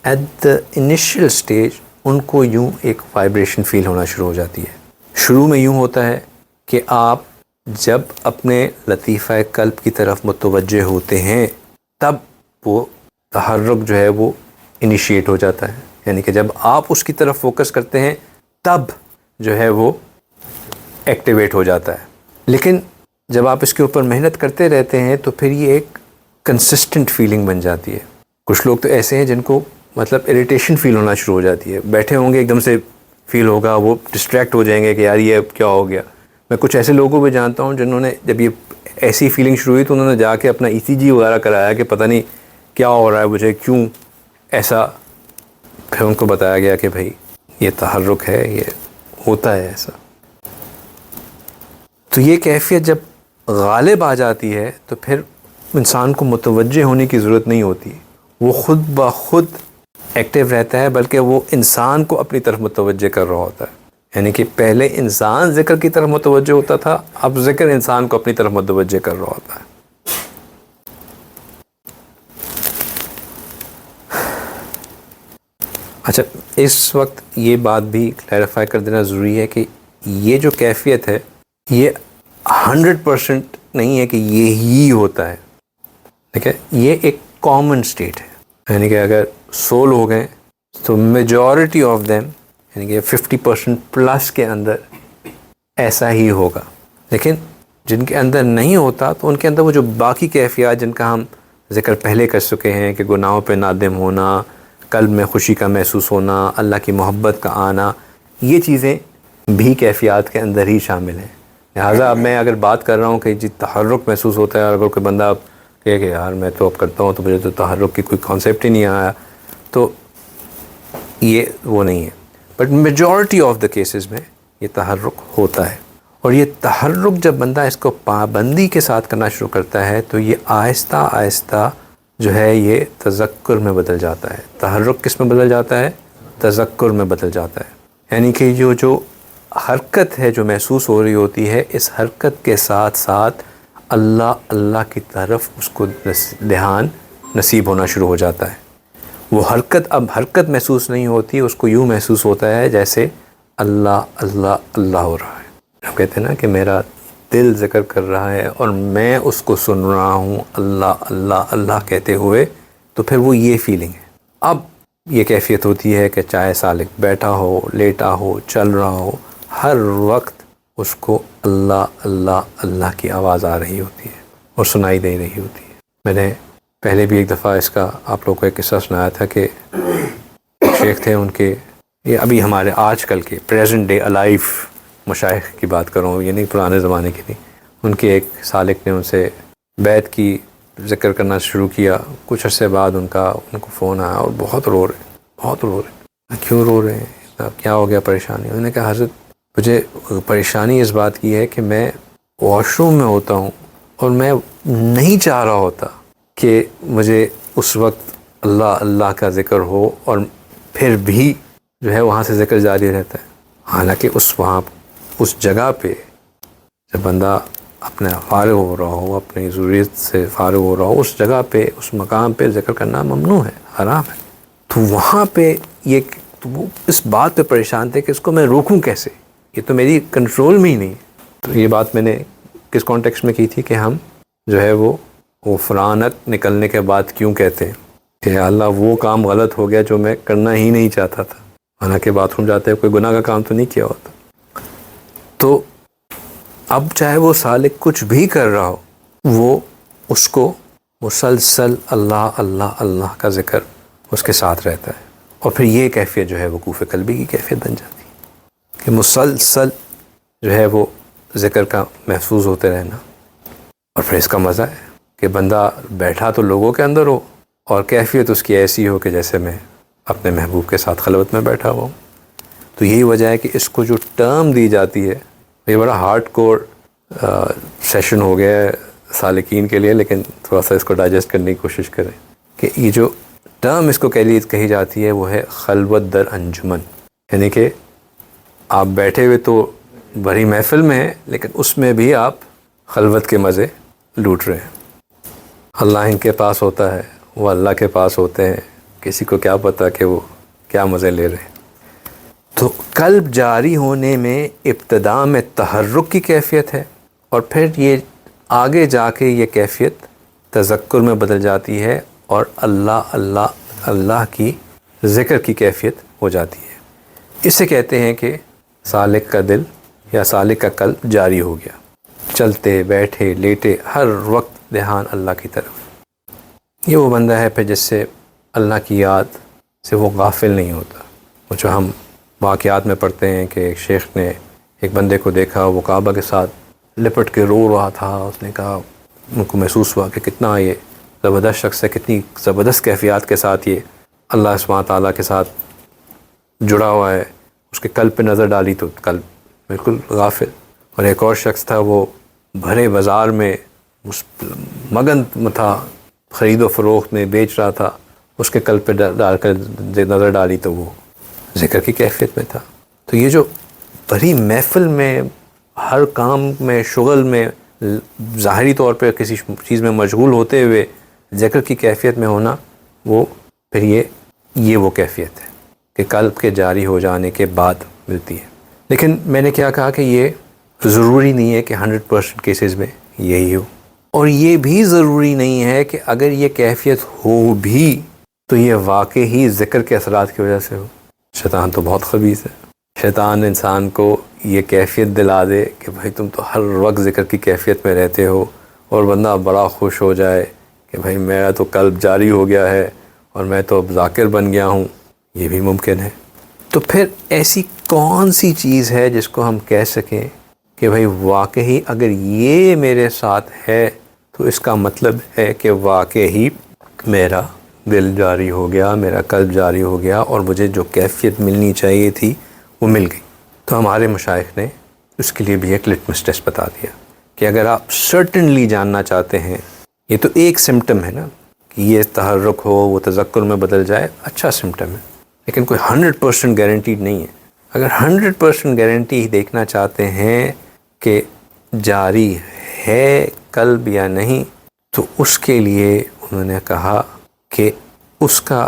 ایٹ دا انیشیل اسٹیج، ان کو یوں ایک وائبریشن فیل ہونا شروع ہو جاتی ہے۔ شروع میں یوں ہوتا ہے کہ آپ جب اپنے لطیفہ قلب کی طرف متوجہ ہوتے ہیں تب وہ تحرک جو ہے وہ انیشیٹ ہو جاتا ہے، یعنی کہ جب آپ اس کی طرف فوکس کرتے ہیں تب جو ہے وہ ایکٹیویٹ ہو جاتا ہے۔ لیکن جب آپ اس کے اوپر محنت کرتے رہتے ہیں تو پھر یہ ایک کنسسٹنٹ فیلنگ بن جاتی ہے۔ کچھ لوگ تو ایسے ہیں جن کو مطلب اریٹیشن فیل ہونا شروع ہو جاتی ہے، بیٹھے ہوں گے ایک دم سے فیل ہوگا، وہ ڈسٹریکٹ ہو جائیں گے کہ یار یہ اب کیا ہو گیا۔ میں کچھ ایسے لوگوں کو جانتا ہوں جنہوں نے جب یہ ایسی فیلنگ شروع ہوئی تو انہوں نے جا کے اپنا ECG وغیرہ کرایا کہ پتہ نہیں کیا ہو رہا ہے مجھے، کیوں ایسا۔ پھر ان کو بتایا گیا کہ بھائی یہ تحرک ہے، یہ ہوتا ہے ایسا۔ تو یہ کیفیت جب غالب آ جاتی ہے تو پھر انسان کو متوجہ ہونے کی ضرورت نہیں ہوتی، وہ خود بخود ایکٹیو رہتا ہے، بلکہ وہ انسان کو اپنی طرف متوجہ کر رہا ہوتا ہے۔ یعنی کہ پہلے انسان ذکر کی طرف متوجہ ہوتا تھا، اب ذکر انسان کو اپنی طرف متوجہ کر رہا ہوتا ہے۔ اچھا، اس وقت یہ بات بھی کلیریفائی کر دینا ضروری ہے کہ یہ جو کیفیت ہے یہ 100% نہیں ہے کہ یہی ہوتا ہے، ٹھیک ہے؟ یہ ایک کامن اسٹیٹ ہے، یعنی کہ اگر 100 لوگ ہیں تو میجورٹی آف دیم یعنی کہ 50% پلس کے اندر ایسا ہی ہوگا۔ لیکن جن کے اندر نہیں ہوتا تو ان کے اندر وہ جو باقی کیفیات جن کا ہم ذکر پہلے کر چکے ہیں کہ گناہوں پہ نادم ہونا، قلب میں خوشی کا محسوس ہونا، اللہ کی محبت کا آنا، یہ چیزیں بھی کیفیات کے اندر ہی شامل ہیں۔ لہٰذا اب میں اگر بات کر رہا ہوں کہ جی تحرک محسوس ہوتا ہے، اور اگر کوئی بندہ کہے کہ یار میں تو اب کرتا ہوں تو مجھے تو تحرک کی کوئی کانسیپٹ ہی نہیں آیا، تو یہ وہ نہیں ہے۔ But majority of the cases میں یہ تحرک ہوتا ہے، اور یہ تحرک جب بندہ اس کو پابندی کے ساتھ کرنا شروع کرتا ہے تو یہ آہستہ آہستہ جو ہے یہ تذکر میں بدل جاتا ہے۔ تحرک کس میں بدل جاتا ہے؟ تذکر میں بدل جاتا ہے، یعنی کہ یہ جو حرکت ہے جو محسوس ہو رہی ہوتی ہے، اس حرکت کے ساتھ ساتھ اللہ اللہ کی طرف اس کو دھیان نصیب ہونا شروع ہو جاتا ہے۔ وہ حرکت اب حرکت محسوس نہیں ہوتی، اس کو یوں محسوس ہوتا ہے جیسے اللہ اللہ اللہ ہو رہا ہے۔ ہم کہتے ہیں نا کہ میرا دل ذکر کر رہا ہے اور میں اس کو سن رہا ہوں اللہ اللہ اللہ کہتے ہوئے، تو پھر وہ یہ فیلنگ ہے۔ اب یہ کیفیت ہوتی ہے کہ چاہے سالک بیٹھا ہو، لیٹا ہو، چل رہا ہو، ہر وقت اس کو اللہ اللہ اللہ کی آواز آ رہی ہوتی ہے اور سنائی دے رہی ہوتی ہے۔ میں نے پہلے بھی ایک دفعہ اس کا آپ لوگوں کو ایک قصہ سنایا تھا کہ ایک شیخ تھے، ان کے یہ ابھی ہمارے آج کل کے پریزنٹ ڈے الائیو مشائخ کی بات کر رہا ہوں، یہ نہیں پرانے زمانے کی نہیں، ان کے ایک سالک نے ان سے بیت کی ذکر کرنا شروع کیا. کچھ عرصے بعد ان کو فون آیا اور بہت رو رہے. کیوں رو رہے ہیں؟ کیا ہو گیا پریشانی؟ انہوں نے کہا حضرت مجھے پریشانی اس بات کی ہے کہ میں واش روم میں ہوتا ہوں اور میں نہیں چاہ رہا ہوتا کہ مجھے اس وقت اللہ اللہ کا ذکر ہو اور پھر بھی جو ہے وہاں سے ذکر جاری رہتا ہے. حالانکہ اس جگہ پہ جب بندہ اپنے فارغ ہو رہا ہو، اپنی ضروریت سے فارغ ہو رہا ہو، اس جگہ پہ اس مقام پہ ذکر کرنا ممنوع ہے، حرام ہے. تو وہاں پہ وہ اس بات پہ پریشان تھے کہ اس کو میں روکوں کیسے، یہ تو میری کنٹرول میں ہی نہیں. تو یہ بات میں نے کس کانٹیکسٹ میں کی تھی کہ ہم جو ہے وہ غفرانک نکلنے کے بعد کیوں کہتے ہیں کہ اللہ وہ کام غلط ہو گیا جو میں کرنا ہی نہیں چاہتا تھا. حالانکہ باتھ روم جاتے ہوئے کوئی گناہ کا کام تو نہیں کیا ہوتا. تو اب چاہے وہ سالک کچھ بھی کر رہا ہو، وہ اس کو مسلسل اللہ اللہ اللہ کا ذکر اس کے ساتھ رہتا ہے. اور پھر یہ کیفیت جو ہے وقوف قلبی کی کیفیت بن جاتی ہے کہ مسلسل جو ہے وہ ذکر کا محفوظ ہوتے رہنا. اور پھر اس کا مزہ ہے کہ بندہ بیٹھا تو لوگوں کے اندر ہو اور کیفیت اس کی ایسی ہو کہ جیسے میں اپنے محبوب کے ساتھ خلوت میں بیٹھا ہوا ہوں. تو یہی وجہ ہے کہ اس کو جو ٹرم دی جاتی ہے، یہ بڑا ہارڈ کور سیشن ہو گیا ہے سالکین کے لیے، لیکن تھوڑا سا اس کو ڈائجسٹ کرنے کی کوشش کریں کہ یہ جو ٹرم اس کو کہی جاتی ہے وہ ہے خلوت در انجمن. یعنی کہ آپ بیٹھے ہوئے تو بڑی محفل میں ہیں، لیکن اس میں بھی آپ خلوت کے مزے لوٹ رہے ہیں. اللہ ان کے پاس ہوتا ہے، وہ اللہ کے پاس ہوتے ہیں، کسی کو کیا پتہ کہ وہ کیا مزے لے رہے ہیں. تو قلب جاری ہونے میں ابتدا میں تحرک کی کیفیت ہے، اور پھر یہ آگے جا کے یہ کیفیت تذکر میں بدل جاتی ہے اور اللہ اللہ اللہ کی ذکر کی کیفیت ہو جاتی ہے. اسے کہتے ہیں کہ سالک کا دل یا سالک کا قلب جاری ہو گیا، چلتے بیٹھے لیٹے ہر وقت دھیان اللہ کی طرف. یہ وہ بندہ ہے پھر جس سے اللہ کی یاد سے وہ غافل نہیں ہوتا. وہ جو ہم واقعات میں پڑھتے ہیں کہ ایک شیخ نے ایک بندے کو دیکھا، وہ کعبہ کے ساتھ لپٹ کے رو رہا تھا. اس نے کہا، ان کو محسوس ہوا کہ کتنا یہ زبردست شخص ہے، کتنی زبردست کیفیات کے ساتھ یہ اللہ سبحانہ تعالیٰ کے ساتھ جڑا ہوا ہے. اس کے قلب پہ نظر ڈالی تو قلب بالکل غافل. اور ایک اور شخص تھا، وہ بھرے بازار میں مگن تھا، خرید و فروخت میں بیچ رہا تھا. اس کے قلب پہ ڈال کر نظر ڈالی تو وہ ذکر کی کیفیت میں تھا. تو یہ جو بڑی محفل میں ہر کام میں شغل میں ظاہری طور پہ کسی چیز میں مشغول ہوتے ہوئے ذکر کی کیفیت میں ہونا، وہ پھر یہ وہ کیفیت ہے کہ قلب کے جاری ہو جانے کے بعد ملتی ہے. لیکن میں نے کیا کہا کہ یہ ضروری نہیں ہے کہ 100% کیسز میں یہی ہو، اور یہ بھی ضروری نہیں ہے کہ اگر یہ کیفیت ہو بھی تو یہ واقعی ذکر کے اثرات کی وجہ سے ہو. شیطان تو بہت خبیث ہے. شیطان انسان کو یہ کیفیت دلا دے کہ بھائی تم تو ہر وقت ذکر کی کیفیت میں رہتے ہو، اور بندہ بڑا خوش ہو جائے کہ بھائی میرا تو قلب جاری ہو گیا ہے اور میں تو اب ذاکر بن گیا ہوں. یہ بھی ممکن ہے. تو پھر ایسی کون سی چیز ہے جس کو ہم کہہ سکیں کہ بھائی واقعی اگر یہ میرے ساتھ ہے تو اس کا مطلب ہے کہ واقعی میرا دل جاری ہو گیا، میرا قلب جاری ہو گیا، اور مجھے جو کیفیت ملنی چاہیے تھی وہ مل گئی. تو ہمارے مشائخ نے اس کے لیے بھی ایک لٹمس ٹیسٹ بتا دیا کہ اگر آپ سرٹنلی جاننا چاہتے ہیں، یہ تو ایک سمٹم ہے نا کہ یہ تحرک ہو، وہ تذکر میں بدل جائے، اچھا سمٹم ہے، لیکن کوئی 100% گارنٹیڈ نہیں ہے. اگر 100% گارنٹی دیکھنا چاہتے ہیں کہ جاری ہے قلب یا نہیں، تو اس کے لیے انہوں نے کہا کہ اس کا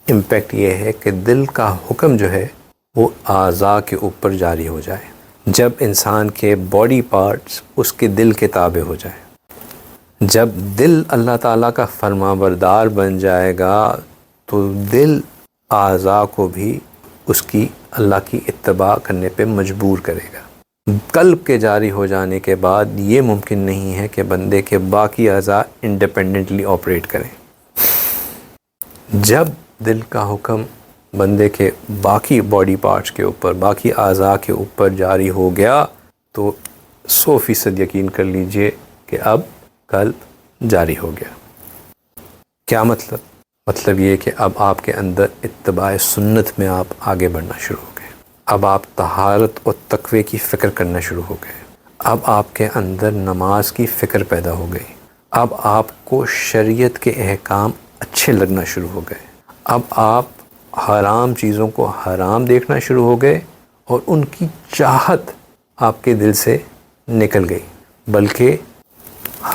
امپیکٹ یہ ہے کہ دل کا حکم جو ہے وہ اعضاء کے اوپر جاری ہو جائے. جب انسان کے باڈی پارٹس اس کے دل کے تابع ہو جائے، جب دل اللہ تعالیٰ کا فرما بردار بن جائے گا تو دل اعضاء کو بھی اس کی اللہ کی اتباع کرنے پہ مجبور کرے گا. قلب کے جاری ہو جانے کے بعد یہ ممکن نہیں ہے کہ بندے کے باقی اعضاء انڈیپینڈنٹلی آپریٹ کریں. جب دل کا حکم بندے کے باقی باڈی پارٹس کے اوپر، باقی اعضاء کے اوپر جاری ہو گیا تو 100% یقین کر لیجئے کہ اب قلب جاری ہو گیا۔ کیا مطلب؟ مطلب یہ کہ اب آپ کے اندر اتباع سنت میں آپ آگے بڑھنا شروع ہو گئے، اب آپ طہارت اور تقوی کی فکر کرنا شروع ہو گئے، اب آپ کے اندر نماز کی فکر پیدا ہو گئی، اب آپ کو شریعت کے احکام اچھے لگنا شروع ہو گئے، اب آپ حرام چیزوں کو حرام دیکھنا شروع ہو گئے اور ان کی چاہت آپ کے دل سے نکل گئی، بلکہ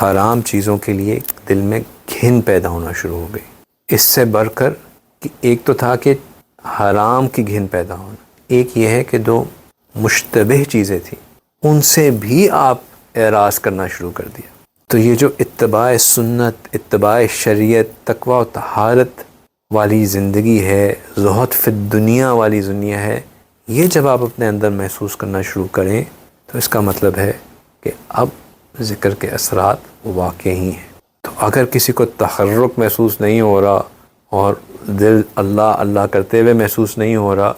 حرام چیزوں کے لیے دل میں گھن پیدا ہونا شروع ہو گئی۔ اس سے بڑھ کر کہ ایک تو تھا کہ حرام کی گھن پیدا ہونا، ایک یہ ہے کہ جو مشتبہ چیزیں تھیں ان سے بھی آپ اعراض کرنا شروع کر دیا۔ تو یہ جو اتباع سنت، اتباع شریعت، تقوی و طہارت والی زندگی ہے، زہد فی الدنیا والی دنیا ہے، یہ جب آپ اپنے اندر محسوس کرنا شروع کریں تو اس کا مطلب ہے کہ اب ذکر کے اثرات واقعی ہیں۔ تو اگر کسی کو تحرک محسوس نہیں ہو رہا اور دل اللہ اللہ کرتے ہوئے محسوس نہیں ہو رہا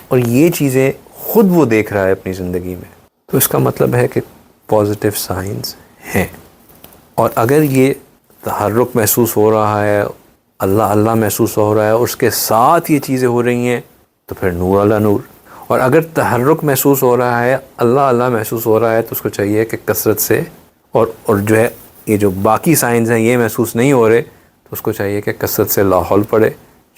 اور یہ چیزیں خود وہ دیکھ رہا ہے اپنی زندگی میں، تو اس کا مطلب ہے کہ پازیٹیو سائنز ہیں۔ اور اگر یہ تحرک محسوس ہو رہا ہے، اللہ اللہ محسوس ہو رہا ہے اور اس کے ساتھ یہ چیزیں ہو رہی ہیں تو پھر نور اللہ نور۔ اور اگر تحرک محسوس ہو رہا ہے، اللہ اللہ محسوس ہو رہا ہے، تو اس کو چاہیے کہ کثرت سے اور جو ہے یہ جو باقی سائنز ہیں یہ محسوس نہیں ہو رہے تو اس کو چاہیے کہ کثرت سے لا حول پڑھے،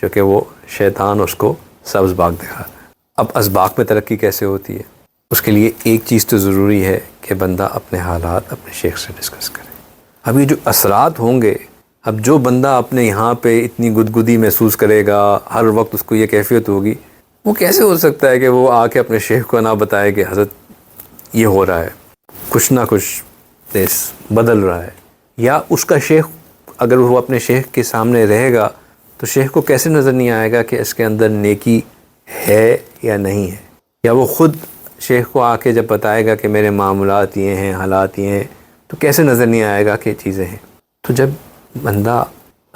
جو کہ وہ شیطان اس کو سبز باغ دکھا رہا ہے۔ اب اسباق میں ترقی کیسے ہوتی ہے؟ اس کے لیے ایک چیز تو ضروری ہے کہ بندہ اپنے حالات اپنے شیخ سے ڈسکس کرے۔ اب یہ جو اثرات ہوں گے، اب جو بندہ اپنے یہاں پہ اتنی گدگدی محسوس کرے گا، ہر وقت اس کو یہ کیفیت ہوگی، وہ کیسے ہو سکتا ہے کہ وہ آ کے اپنے شیخ کو نہ بتائے کہ حضرت یہ ہو رہا ہے، کچھ نہ کچھ بدل رہا ہے؟ یا اس کا شیخ اگر وہ اپنے شیخ کے سامنے رہے گا تو شیخ کو کیسے نظر نہیں آئے گا کہ اس کے اندر نیکی ہے یا نہیں ہے؟ یا وہ خود شیخ کو آ کے جب بتائے گا کہ میرے معاملات یہ ہیں، حالات یہ ہیں، تو کیسے نظر نہیں آئے گا کہ چیزیں ہیں؟ تو جب بندہ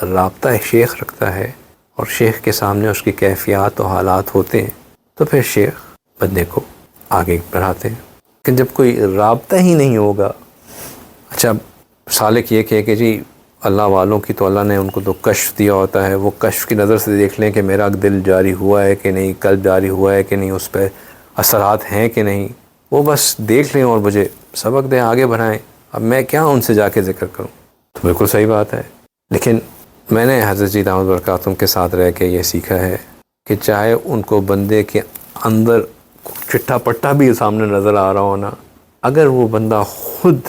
رابطہ شیخ رکھتا ہے اور شیخ کے سامنے اس کی کیفیات و حالات ہوتے ہیں تو پھر شیخ بندے کو آگے بڑھاتے ہیں۔ لیکن جب کوئی رابطہ ہی نہیں ہوگا، اچھا سالک یہ کہ جی اللہ والوں کی تو اللہ نے ان کو تو کشف دیا ہوتا ہے، وہ کشف کی نظر سے دیکھ لیں کہ میرا دل جاری ہوا ہے کہ نہیں، قلب جاری ہوا ہے کہ نہیں، اس پہ اثرات ہیں کہ نہیں، وہ بس دیکھ لیں اور مجھے سبق دیں، آگے بڑھائیں، اب میں کیا ان سے جا کے ذکر کروں؟ تو بالکل صحیح بات ہے۔ لیکن میں نے حضرت جی دامت برکاتہم کے ساتھ رہ کے یہ سیکھا ہے کہ چاہے ان کو بندے کے اندر چٹھا پٹا بھی سامنے نظر آ رہا ہونا، اگر وہ بندہ خود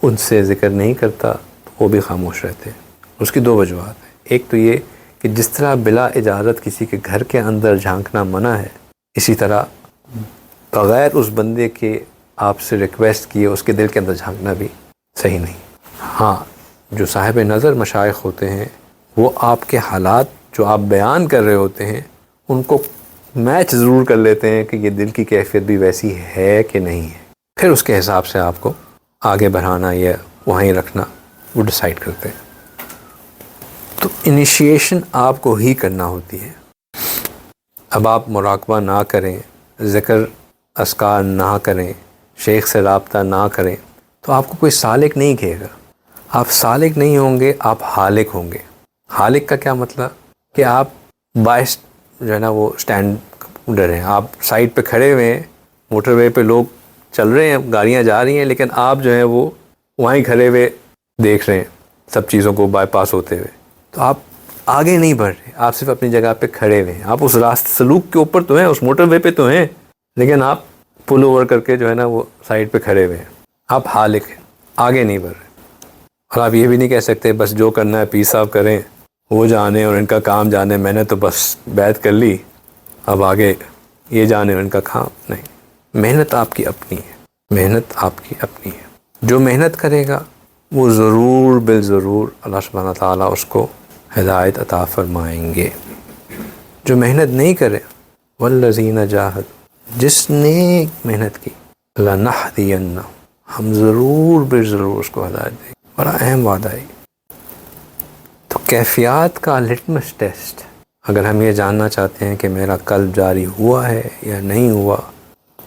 ان سے ذکر نہیں کرتا تو وہ بھی خاموش رہتے ہیں۔ اس کی دو وجوہات ہیں، ایک تو یہ کہ جس طرح بلا اجازت کسی کے گھر کے اندر جھانکنا منع ہے، اسی طرح بغیر اس بندے کے آپ سے ریکویسٹ کیے اس کے دل کے اندر جھانکنا بھی صحیح نہیں۔ ہاں، جو صاحب نظر مشائخ ہوتے ہیں وہ آپ کے حالات جو آپ بیان کر رہے ہوتے ہیں ان کو میچ ضرور کر لیتے ہیں کہ یہ دل کی کیفیت بھی ویسی ہے کہ نہیں ہے، پھر اس کے حساب سے آپ کو آگے بڑھانا یا وہیں رکھنا وہ ڈیسائیڈ کرتے ہیں۔ تو انیشیشن آپ کو ہی کرنا ہوتی ہے۔ اب آپ مراقبہ نہ کریں، ذکر اذکار نہ کریں، شیخ سے رابطہ نہ کریں تو آپ کو کوئی سالک نہیں کہے گا۔ آپ سالک نہیں ہوں گے، آپ حالک ہوں گے۔ حالک کا کیا مطلب؟ کہ آپ باعث جو ہے نا وہ اسٹینڈ ڈر ہیں، آپ سائڈ پہ کھڑے ہوئے ہیں، موٹر وے پہ لوگ چل رہے ہیں، گاڑیاں جا رہی ہیں، لیکن آپ جو ہیں وہ وہیں کھڑے ہوئے دیکھ رہے ہیں سب چیزوں کو بائی پاس ہوتے ہوئے۔ تو آپ آگے نہیں بڑھ رہے، آپ صرف اپنی جگہ پہ کھڑے ہوئے ہیں۔ آپ اس سلوک کے اوپر تو ہیں، اس موٹر وے پہ تو ہیں، لیکن آپ پل اوور کر کے جو ہے نا وہ سائڈ پہ کھڑے ہوئے ہیں۔ آپ حالک ہیں، آگے نہیں بڑھ رہے۔ اور آپ یہ بھی نہیں کہہ سکتے بس جو کرنا ہے پیر صاحب کریں، وہ جانے اور ان کا کام جانے، میں نے تو بس بیعت کر لی، اب آگے یہ جانے اور ان کا کام نہیں۔ محنت آپ کی اپنی ہے، محنت آپ کی اپنی ہے۔ جو محنت کرے گا وہ ضرور بالضرور اللہ سبحانہ تعالیٰ اس کو ہدایت عطا فرمائیں گے۔ جو محنت نہیں کرے، والذین جاہدوا، جس نے محنت کی، لنہدینہم، ہم ضرور بالضرور اس کو ہدایت دیں گے۔ بڑا اہم وعدہ ہے۔ تو کیفیات کا لٹمس ٹیسٹ اگر ہم یہ جاننا چاہتے ہیں کہ میرا قلب جاری ہوا ہے یا نہیں ہوا،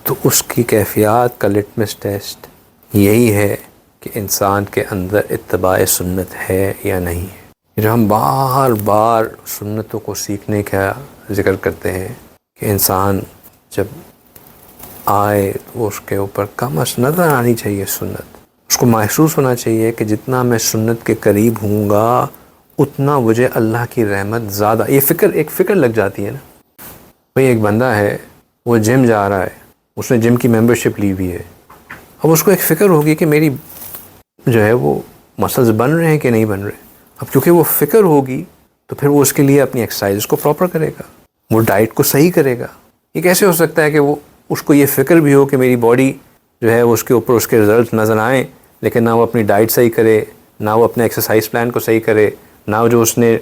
تو اس کی کیفیات کا لٹمس ٹیسٹ یہی ہے کہ انسان کے اندر اتباع سنت ہے یا نہیں ہے۔ جو ہم بار بار سنتوں کو سیکھنے کا ذکر کرتے ہیں کہ انسان جب آئے تو اس کے اوپر کم از نظر آنی چاہیے سنت، اس کو محسوس ہونا چاہیے کہ جتنا میں سنت کے قریب ہوں گا اتنا مجھے اللہ کی رحمت زیادہ، یہ ایک فکر لگ جاتی ہے نا۔ بھئی ایک بندہ ہے، وہ جم جا رہا ہے، اس نے جم کی ممبرشپ لی ہوئی ہے، اب اس کو ایک فکر ہوگی کہ میری جو ہے وہ مسلز بن رہے ہیں کہ نہیں بن رہے۔ اب کیونکہ وہ فکر ہوگی تو پھر وہ اس کے لیے اپنی ایکسرسائز کو پراپر کرے گا، وہ ڈائٹ کو صحیح کرے گا۔ یہ کیسے ہو سکتا ہے کہ وہ اس کو یہ فکر بھی ہو کہ میری باڈی جو ہے اس کے اوپر اس کے رزلٹ نظر آئیں، لیکن نہ وہ اپنی ڈائٹ صحیح کرے، نہ وہ اپنے ایکسرسائز پلان کو صحیح کرے، نہ جو اس نے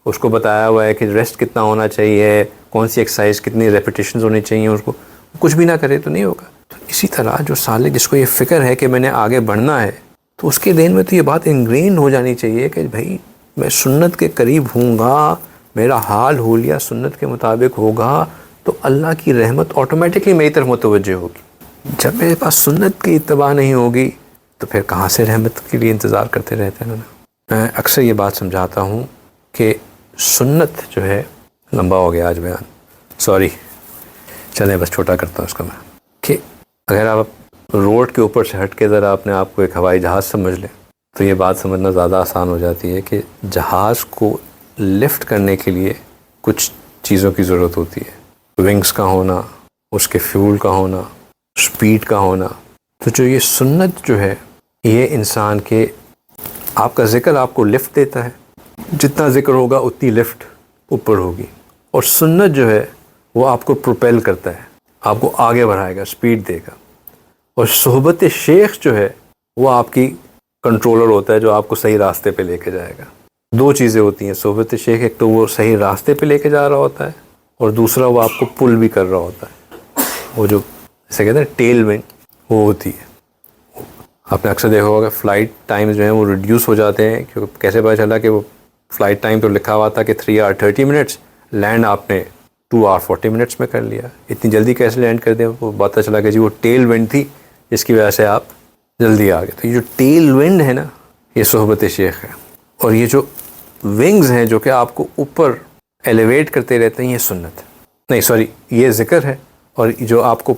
اس کو بتایا ہوا ہے کہ ریسٹ کتنا ہونا چاہیے، کون سی ایکسرسائز کتنی ریپیٹیشنز ہونی چاہیے، اس کو کچھ بھی نہ کرے تو نہیں ہوگا۔ تو اسی طرح جو سالک جس کو یہ فکر ہے کہ میں نے آگے بڑھنا ہے، تو اس کے ذہن میں تو یہ بات انگرین ہو جانی چاہیے کہ بھائی میں سنت کے قریب ہوں گا، میرا حال حولیہ سنت کے مطابق ہوگا تو اللہ کی رحمت آٹومیٹکلی میری طرف متوجہ ہوگی۔ جب میرے پاس سنت کی اتباع نہیں ہوگی تو پھر کہاں سے رحمت کے لیے انتظار کرتے رہتے ہیں نا۔ میں اکثر یہ بات سمجھاتا ہوں کہ سنت جو ہے، لمبا ہو گیا آج بیان، سوری، چلیں بس چھوٹا کرتا ہوں اس کا میں، کہ اگر آپ روڈ کے اوپر سے ہٹ کے ذرا اپنے آپ کو ایک ہوائی جہاز سمجھ لیں تو یہ بات سمجھنا زیادہ آسان ہو جاتی ہے کہ جہاز کو لفٹ کرنے کے لیے کچھ چیزوں کی ضرورت ہوتی ہے، ونگز کا ہونا، اس کے فیول کا ہونا، سپیڈ کا ہونا۔ تو جو یہ سنت جو ہے، یہ انسان کے، آپ کا ذکر آپ کو لفٹ دیتا ہے، جتنا ذکر ہوگا اتنی لفٹ اوپر ہوگی، اور سنت جو ہے وہ آپ کو پروپیل کرتا ہے، آپ کو آگے بڑھائے گا، سپیڈ دے گا۔ اور صحبت شیخ جو ہے وہ آپ کی کنٹرولر ہوتا ہے، جو آپ کو صحیح راستے پہ لے کے جائے گا۔ دو چیزیں ہوتی ہیں صحبت شیخ، ایک تو وہ صحیح راستے پہ لے کے جا رہا ہوتا ہے، اور دوسرا وہ آپ کو پل بھی کر رہا ہوتا ہے، وہ جو جیسے کہتے ہیں ٹیل ونڈ وہ ہوتی ہے۔ آپ نے اکثر دیکھا ہوگا فلائٹ ٹائم جو ہیں وہ ریڈیوس ہو جاتے ہیں، کیونکہ کیسے پتہ چلا کہ وہ فلائٹ ٹائم تو لکھا ہوا تھا کہ 3 hours 30 minutes، لینڈ آپ نے 2 hours 40 minutes میں کر لیا، اتنی جلدی کیسے لینڈ کر دیں؟ وہ پتہ چلا کہ جی وہ ٹیل ونڈ تھی جس کی وجہ سے آپ جلدی آ گئے۔ تو یہ جو ٹیل ونڈ ہے نا، یہ صحبت شیخ ہے، اور یہ جو ونگز ہیں جو کہ آپ کو اوپر ایلیویٹ کرتے رہتے ہیں، یہ سنت ہے، نہیں سوری، یہ ذکر ہے، اور جو آپ کو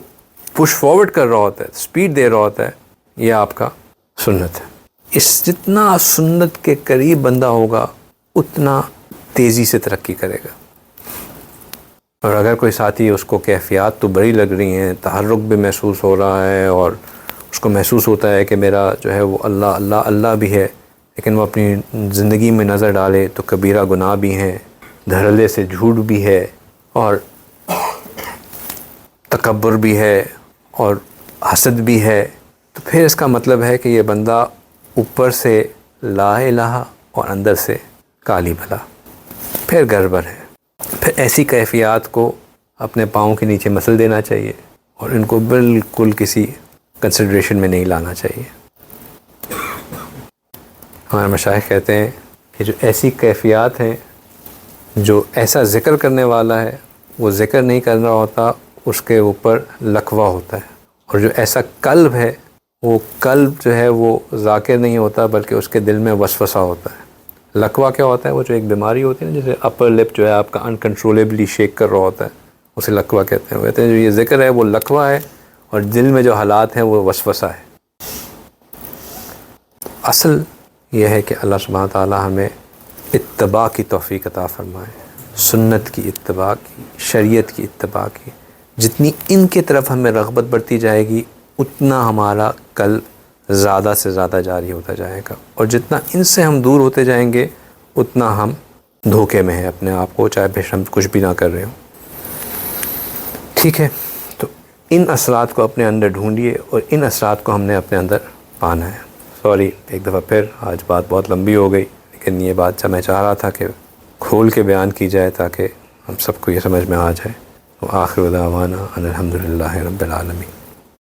پش فارورڈ کر رہا ہوتا ہے، سپیڈ دے رہا ہوتا ہے، یہ آپ کا سنت ہے۔ اس جتنا سنت کے قریب بندہ ہوگا اتنا تیزی سے ترقی کرے گا۔ اور اگر کوئی ساتھی اس کو کیفیات تو بڑی لگ رہی ہیں، تحرک بھی محسوس ہو رہا ہے، اور اس کو محسوس ہوتا ہے کہ میرا جو ہے وہ اللہ اللہ اللہ بھی ہے، لیکن وہ اپنی زندگی میں نظر ڈالے تو کبیرہ گناہ بھی ہیں، دھڑلے سے جھوٹ بھی ہے، اور تکبر بھی ہے، اور حسد بھی ہے، تو پھر اس کا مطلب ہے کہ یہ بندہ اوپر سے لا الہ اور اندر سے کالی بلا، پھر گڑبڑ ہے۔ پھر ایسی کیفیات کو اپنے پاؤں کے نیچے مسل دینا چاہیے، اور ان کو بالکل کسی کنسیڈریشن میں نہیں لانا چاہیے۔ ہمارے مشائخ کہتے ہیں کہ جو ایسی کیفیات ہیں، جو ایسا ذکر کرنے والا ہے وہ ذکر نہیں کر رہا ہوتا، اس کے اوپر لکوہ ہوتا ہے، اور جو ایسا قلب ہے، وہ قلب جو ہے وہ ذاکر نہیں ہوتا بلکہ اس کے دل میں وسوسہ ہوتا ہے۔ لکوہ کیا ہوتا ہے؟ وہ جو ایک بیماری ہوتی ہے نا، جیسے اپر لپ جو ہے آپ کا انکنٹرولبلی شیک کر رہا ہوتا ہے، اسے لکوہ کہتے ہیں۔ وہ کہتے ہیں جو یہ ذکر ہے وہ لکوہ ہے، اور دل میں جو حالات ہیں وہ وسوسہ ہے۔ اصل یہ ہے کہ اللہ سبحانہ تعالیٰ ہمیں اتباع کی توفیق عطا فرمائے، سنت کی اتباع کی، شریعت کی اتباع کی۔ جتنی ان کے طرف ہمیں رغبت بڑھتی جائے گی اتنا ہمارا قلب زیادہ سے زیادہ جاری ہوتا جائے گا، اور جتنا ان سے ہم دور ہوتے جائیں گے اتنا ہم دھوکے میں ہیں اپنے آپ کو، چاہے پھر ہم کچھ بھی نہ کر رہے ہوں۔ ٹھیک ہے، تو ان اثرات کو اپنے اندر ڈھونڈیے، اور ان اثرات کو ہم نے اپنے اندر پانا ہے۔ سوری ایک دفعہ پھر، آج بات بہت لمبی ہو گئی، لیکن یہ بات میں چاہ رہا تھا کہ کھول کے بیان کی جائے تاکہ ہم سب کو یہ سمجھ میں آ جائے۔ وآخر دعوانا ان الحمد للہ رب العالمین۔